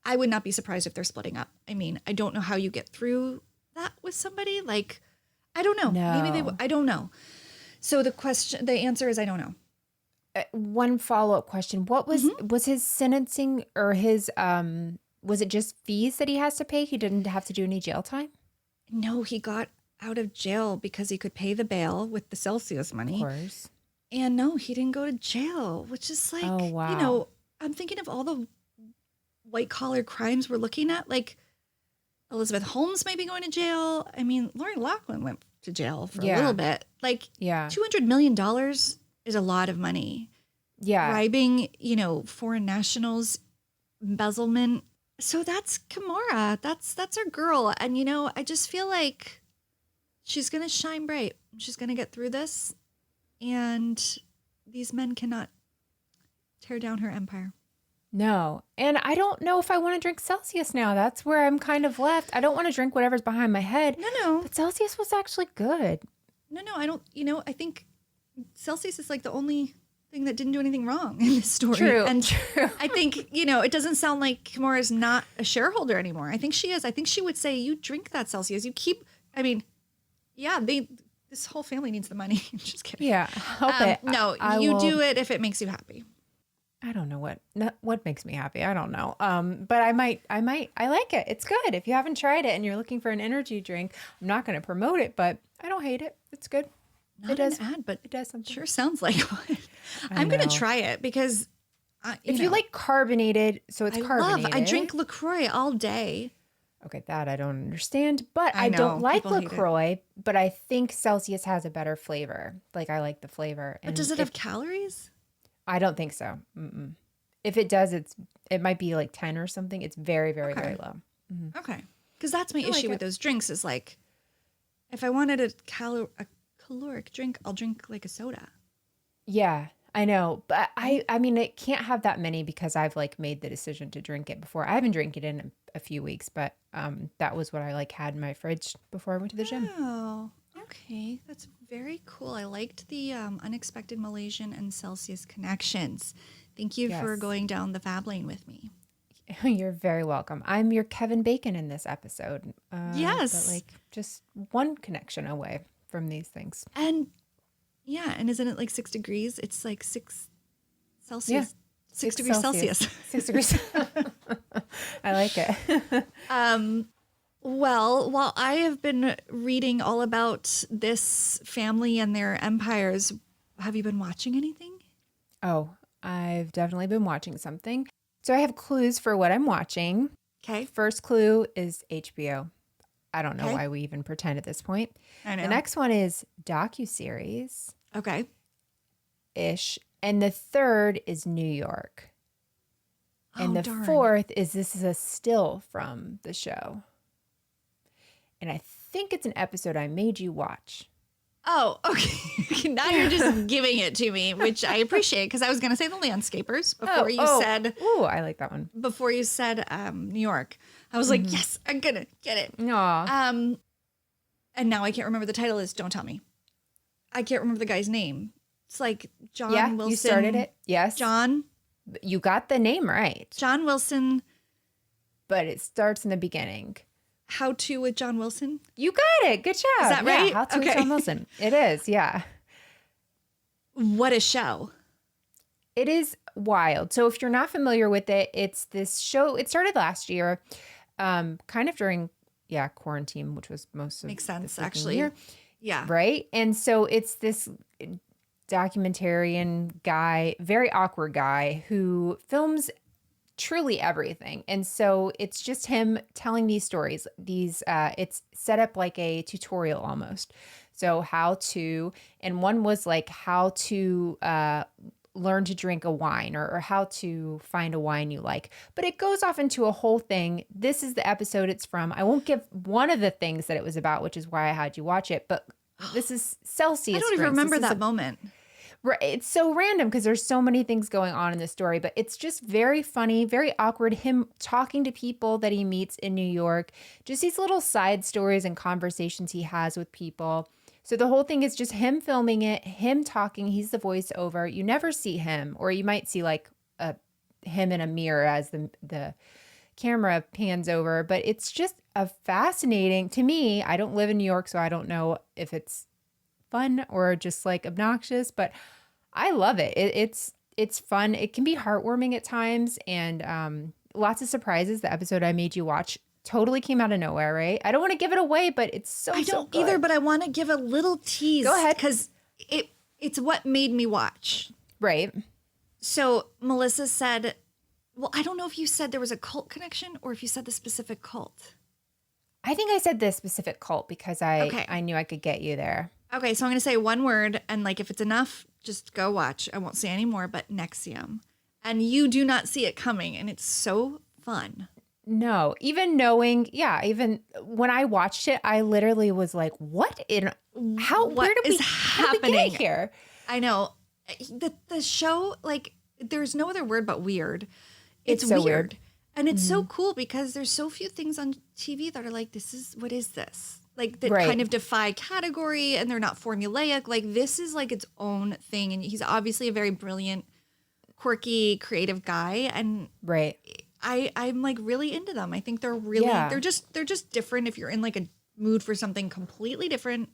Speaker 1: I would not be surprised if they're splitting up. I mean, I don't know how you get through that with somebody. Like, I don't know.
Speaker 2: No.
Speaker 1: Maybe I don't know. So the answer is I don't know.
Speaker 2: One follow-up question. What was his sentencing or his, was it just fees that he has to pay? He didn't have to do any jail time?
Speaker 1: No, he got out of jail because he could pay the bail with the Celsius money.
Speaker 2: Of course.
Speaker 1: And no, he didn't go to jail, which is like,
Speaker 2: oh, wow.
Speaker 1: you know, I'm thinking of all the white collar crimes we're looking at. Like Elizabeth Holmes may be going to jail. I mean, Lori Loughlin went to jail for a little bit. Like $200 million is a lot of money.
Speaker 2: Yeah.
Speaker 1: Bribing, you know, foreign nationals, embezzlement. So that's Kimora. That's our girl. And, you know, I just feel like she's going to shine bright. She's going to get through this. And these men cannot tear down her empire.
Speaker 2: No. And I don't know if I want to drink Celsius now. That's where I'm kind of left. I don't want to drink whatever's behind my head.
Speaker 1: No.
Speaker 2: But Celsius was actually good.
Speaker 1: No, I don't, you know, I think Celsius is like the only thing that didn't do anything wrong in this story.
Speaker 2: True.
Speaker 1: I think, you know, it doesn't sound like Kimora's not a shareholder anymore. I think she is. I think she would say, you drink that Celsius. You keep, I mean, yeah, this whole family needs the money. Just kidding.
Speaker 2: Yeah. Help it.
Speaker 1: No, you do it if it makes you happy.
Speaker 2: I don't know what makes me happy. I don't know. But I like it. It's good. If you haven't tried it and you're looking for an energy drink, I'm not going to promote it, but I don't hate it. It's good.
Speaker 1: Not an ad, but
Speaker 2: it does something.
Speaker 1: Sure sounds like one. I'm going to try it because
Speaker 2: if you like carbonated, so it's carbonated.
Speaker 1: I drink LaCroix all day.
Speaker 2: Okay, that I don't understand, but I don't like LaCroix, but I think Celsius has a better flavor. Like I like the flavor.
Speaker 1: But does it have calories?
Speaker 2: I don't think so. Mm-mm. If it does, it might be like 10 or something. It's very, very, very low. Mm-hmm.
Speaker 1: Okay. Because that's my issue with those drinks is like, if I wanted a caloric drink, I'll drink like a soda. Yeah,
Speaker 2: I know. But I mean, it can't have that many because I've like made the decision to drink it before. I haven't drank it in a few weeks, but that was what I like had in my fridge before I went to the gym.
Speaker 1: Oh, okay. That's very cool. I liked the unexpected Malaysian and Celsius connections. Thank you for going down the fab lane with me.
Speaker 2: You're very welcome. I'm your Kevin Bacon in this episode.
Speaker 1: Yes.
Speaker 2: But like just one connection away from these things.
Speaker 1: And yeah, and isn't it like 6 degrees? It's like 6 Celsius. Yeah. 6 degrees Celsius.
Speaker 2: 6 degrees. I like it.
Speaker 1: Well, while I have been reading all about this family and their empires, have you been watching anything?
Speaker 2: Oh, I've definitely been watching something. So I have clues for what I'm watching.
Speaker 1: Okay.
Speaker 2: First clue is HBO. I don't know why we even pretend at this point.
Speaker 1: I know.
Speaker 2: The next one is docuseries.
Speaker 1: Okay.
Speaker 2: Ish. And the third is New York. And the fourth is this is a still from the show. And I think it's an episode I made you watch.
Speaker 1: Oh, okay. Now you're just giving it to me, which I appreciate because I was going to say the landscapers before you said.
Speaker 2: Oh, I like that one.
Speaker 1: Before you said New York, I was like, yes, I'm gonna get it.
Speaker 2: Aw.
Speaker 1: And now I can't remember the title is. Don't tell me. I can't remember the guy's name. It's like John Wilson.
Speaker 2: You started it. Yes.
Speaker 1: John.
Speaker 2: You got the name right.
Speaker 1: John Wilson.
Speaker 2: But it starts in the beginning.
Speaker 1: How to with John Wilson?
Speaker 2: You got it. Good job.
Speaker 1: Is that right?
Speaker 2: How to with John Wilson. It is, yeah.
Speaker 1: What a show.
Speaker 2: It is wild. So if you're not familiar with it, it's this show. It started last year, kind of during, quarantine, which was most of
Speaker 1: Makes sense,
Speaker 2: the
Speaker 1: actually.
Speaker 2: year.
Speaker 1: Yeah.
Speaker 2: Right? And so it's this documentarian guy, very awkward guy who films truly everything. And so it's just him telling these stories. It's set up like a tutorial almost. So and one was like how to learn to drink a wine or how to find a wine you like. But it goes off into a whole thing. This is the episode it's from. I won't give one of the things that it was about, which is why I had you watch it. But this is Celsius.
Speaker 1: I don't even remember that moment.
Speaker 2: It's so random because there's so many things going on in this story, but it's just very funny, very awkward. Him talking to people that he meets in New York, just these little side stories and conversations he has with people. So the whole thing is just him filming it, him talking. He's the voiceover. You never see him, or you might see like him in a mirror as the camera pans over. But it's just a fascinating, to me, I don't live in New York, so I don't know if it's fun or just like obnoxious, but I love it. It's fun. It can be heartwarming at times, and lots of surprises. The episode I made you watch totally came out of nowhere, right? I don't want to give it away, but it's so
Speaker 1: I don't
Speaker 2: good.
Speaker 1: either, but I want to give a little tease.
Speaker 2: Go ahead.
Speaker 1: Because it's what made me watch.
Speaker 2: Right.
Speaker 1: So Melissa said, well, I don't know if you said there was a cult connection or if you said the specific cult.
Speaker 2: I think I said this specific cult because I knew I could get you there.
Speaker 1: Okay, so I'm going to say one word, and like if it's enough, just go watch. I won't say any more, but NXIVM. And you do not see it coming, and it's so fun.
Speaker 2: No, even knowing, even when I watched it, I literally was like, what where did we get here?
Speaker 1: I know. The show, like, there's no other word but weird. It's
Speaker 2: so
Speaker 1: weird. And it's so cool because there's so few things on TV that are like, what is this? Like that kind of defy category and they're not formulaic. Like this is like its own thing. And he's obviously a very brilliant, quirky, creative guy. And I'm like really into them. I think they're really, they're just different. If you're in like a mood for something completely different,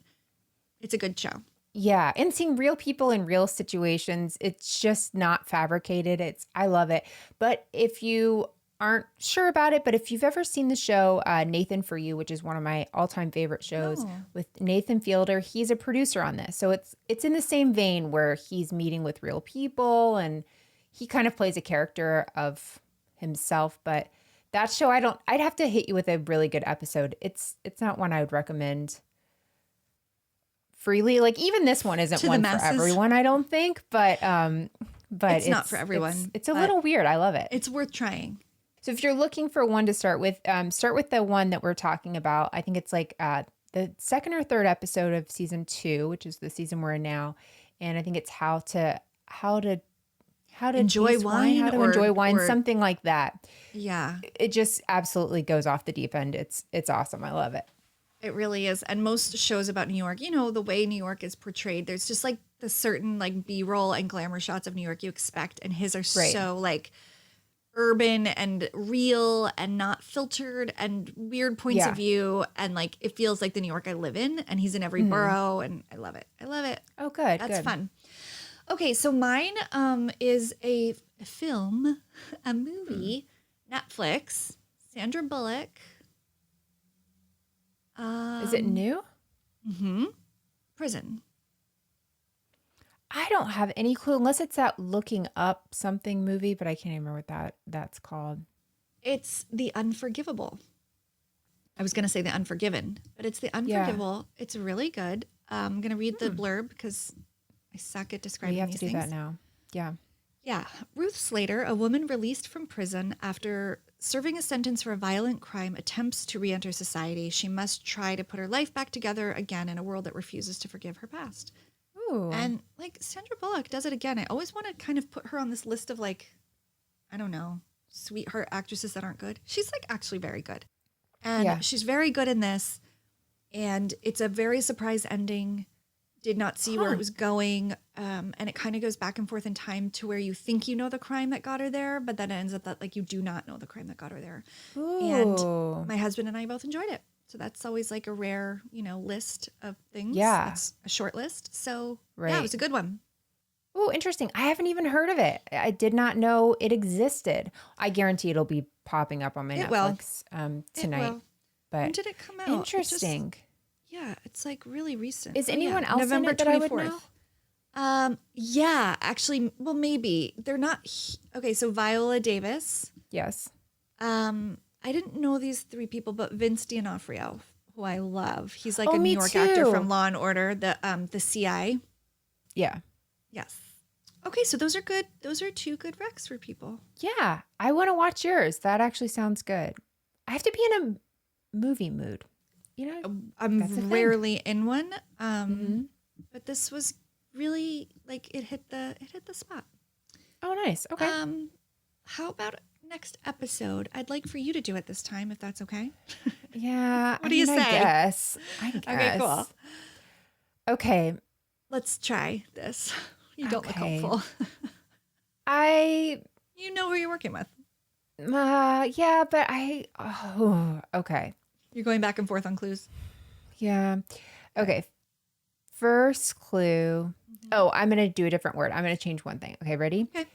Speaker 1: it's a good show.
Speaker 2: Yeah. And seeing real people in real situations, it's just not fabricated. I love it. But if you aren't sure about it, but if you've ever seen the show Nathan For You, which is one of my all-time favorite shows with Nathan Fielder, he's a producer on this. So it's in the same vein where he's meeting with real people and he kind of plays a character of himself. But that show, I'd have to hit you with a really good episode. It's not one I would recommend freely. Like even this one isn't one for everyone, I don't think, but it's
Speaker 1: not for everyone.
Speaker 2: It's a little weird. I love it.
Speaker 1: It's worth trying.
Speaker 2: So if you're looking for one to start with the one that we're talking about. I think it's like the second or third episode of season 2, which is the season we're in now. And I think it's how to
Speaker 1: enjoy wine,
Speaker 2: how to enjoy wine, something like that.
Speaker 1: Yeah.
Speaker 2: It just absolutely goes off the deep end. It's awesome. I love it.
Speaker 1: It really is. And most shows about New York, the way New York is portrayed, there's just like the certain like B-roll and glamour shots of New York you expect. And his are so like urban and real and not filtered and weird points of view. And like, it feels like the New York I live in, and he's in every borough, and I love it. I love it.
Speaker 2: Oh, good.
Speaker 1: That's fun. Okay. So mine is a film, a movie, Netflix, Sandra Bullock.
Speaker 2: Is it new?
Speaker 1: Mm-hmm. Prison.
Speaker 2: I don't have any clue unless it's that Looking Up something movie, but I can't even remember what that's called.
Speaker 1: It's The Unforgivable. I was going to say The Unforgiven, but it's The Unforgivable. Yeah. It's really good. I'm going to read the blurb because I suck at describing these things.
Speaker 2: You have to do that now. Yeah.
Speaker 1: Yeah. Ruth Slater, a woman released from prison after serving a sentence for a violent crime, attempts to re-enter society. She must try to put her life back together again in a world that refuses to forgive her past.
Speaker 2: Ooh.
Speaker 1: And like Sandra Bullock does it again. I always want to kind of put her on this list of like, I don't know, sweetheart actresses that aren't good. She's like actually very good. And she's very good in this. And it's a very surprise ending. Did not see where it was going. And it kind of goes back and forth in time to where you think you know the crime that got her there, but then it ends up that like you do not know the crime that got her there.
Speaker 2: Ooh.
Speaker 1: And my husband and I both enjoyed it. So that's always like a rare, list of things.
Speaker 2: Yeah.
Speaker 1: It's a short list. So
Speaker 2: Right.
Speaker 1: yeah, it was a good one.
Speaker 2: Oh, interesting. I haven't even heard of it. I did not know it existed. I guarantee it'll be popping up on my Netflix tonight.
Speaker 1: It will.
Speaker 2: But
Speaker 1: When did it come out?
Speaker 2: interesting.
Speaker 1: It's like really recent.
Speaker 2: Is anyone else in it that I would know?
Speaker 1: Yeah, actually, well, maybe. They're not. Okay, so Viola Davis.
Speaker 2: Yes.
Speaker 1: I didn't know these three people, but Vince D'Onofrio, who I love. He's like a
Speaker 2: me
Speaker 1: New York actor
Speaker 2: too.
Speaker 1: from Law and Order, the CI.
Speaker 2: Yeah.
Speaker 1: Yes. Okay, so those are good. Those are two good recs for people.
Speaker 2: Yeah. I want to watch yours. That actually sounds good. I have to be in a movie mood.
Speaker 1: I'm
Speaker 2: That's a thing.
Speaker 1: rarely in one. But this was really like it hit the spot.
Speaker 2: Oh, nice. Okay.
Speaker 1: How about next episode? I'd like for you to do it this time, if that's okay.
Speaker 2: Yeah.
Speaker 1: What do you say?
Speaker 2: I guess.
Speaker 1: Okay, cool.
Speaker 2: Okay.
Speaker 1: Let's try this. You don't look
Speaker 2: Okay.
Speaker 1: hopeful. You know who you're working with.
Speaker 2: Yeah, but okay.
Speaker 1: You're going back and forth on clues.
Speaker 2: Yeah. Okay. First clue. Oh, I'm going to do a different word. I'm going to change one thing. Okay, ready?
Speaker 1: Okay.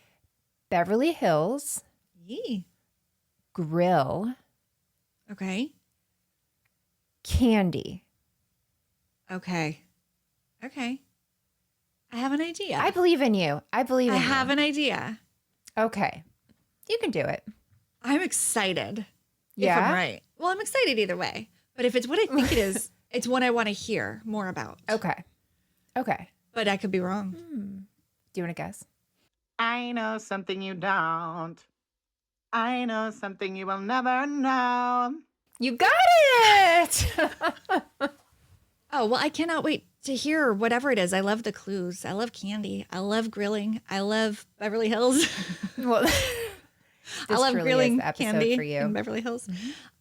Speaker 2: Beverly Hills,
Speaker 1: Yee.
Speaker 2: grill,
Speaker 1: Okay.
Speaker 2: candy.
Speaker 1: Okay. I have an idea.
Speaker 2: I believe in you. I
Speaker 1: have an idea.
Speaker 2: Okay. You can do it.
Speaker 1: I'm excited.
Speaker 2: Yeah?
Speaker 1: If I'm right. Well, I'm excited either way. But if it's what I think it is, it's one I want to hear more about.
Speaker 2: Okay.
Speaker 1: But I could be wrong.
Speaker 2: Do you want to guess?
Speaker 7: I know something you don't. I know something you will never know.
Speaker 2: You got it.
Speaker 1: Oh, well, I cannot wait to hear whatever it is. I love the clues. I love candy. I love grilling. I love Beverly Hills.
Speaker 2: Well,
Speaker 1: I love
Speaker 2: truly is
Speaker 1: grilling
Speaker 2: the episode
Speaker 1: candy
Speaker 2: for you.
Speaker 1: in Beverly Hills.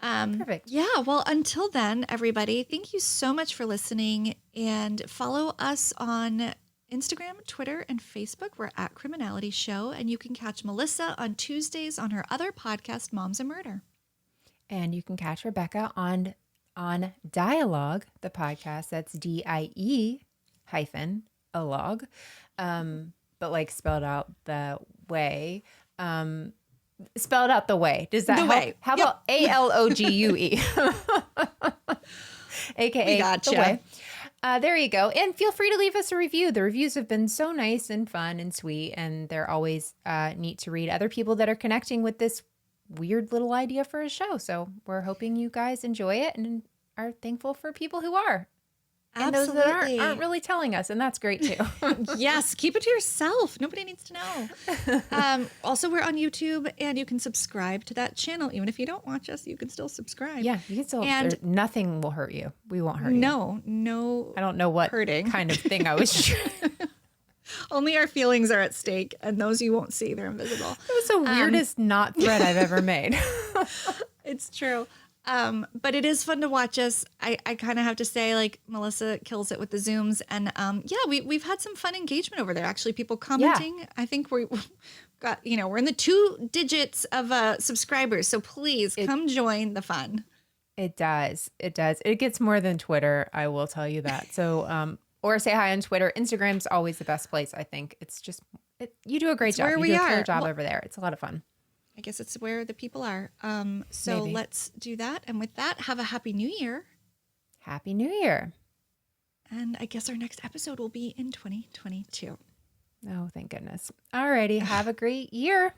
Speaker 2: Perfect.
Speaker 1: Yeah, well, until then, everybody, thank you so much for listening. And follow us on Instagram, Twitter, and Facebook. We're at Criminality Show. And you can catch Melissa on Tuesdays on her other podcast, Moms and Murder.
Speaker 2: And you can catch Rebecca on Dialogue, the podcast. That's DIE-log. But like spelled out the way. Spelled out the way. Does that help?
Speaker 1: Way.
Speaker 2: How about ALOGUE? AKA
Speaker 1: We gotcha.
Speaker 2: the way. There you go. And feel free to leave us a review. The reviews have been so nice and fun and sweet, and they're always neat to read. Other people that are connecting with this weird little idea for a show. So we're hoping you guys enjoy it and are thankful for people who are. And those that aren't really telling us, and that's great too.
Speaker 1: Yes, keep it to yourself. Nobody needs to know. Also, we're on YouTube, and you can subscribe to that channel. Even if you don't watch us, you can still subscribe.
Speaker 2: Yeah, you can still.
Speaker 1: And
Speaker 2: nothing will hurt you. We won't hurt you.
Speaker 1: No.
Speaker 2: I don't know what
Speaker 1: hurting
Speaker 2: kind of thing I was trying.
Speaker 1: Only our feelings are at stake, and those you won't see. They're invisible.
Speaker 2: It was the weirdest not thread I've ever made.
Speaker 1: It's true. But it is fun to watch us. I kind of have to say, like, Melissa kills it with the Zooms. And we've had some fun engagement over there. Actually, people commenting. Yeah. I think we're in the 2 digits of subscribers. So please come join the fun.
Speaker 2: It does. It gets more than Twitter. I will tell you that. So, or say hi on Twitter. Instagram's always the best place. I think it's just, you do a great job. You do a killer job over there. It's a lot of fun.
Speaker 1: I guess it's where the people are. So
Speaker 2: Maybe.
Speaker 1: Let's do that. And with that, have a Happy New Year.
Speaker 2: Happy New Year.
Speaker 1: And I guess our next episode will be in 2022.
Speaker 2: Oh, thank goodness. All righty. Have a great year.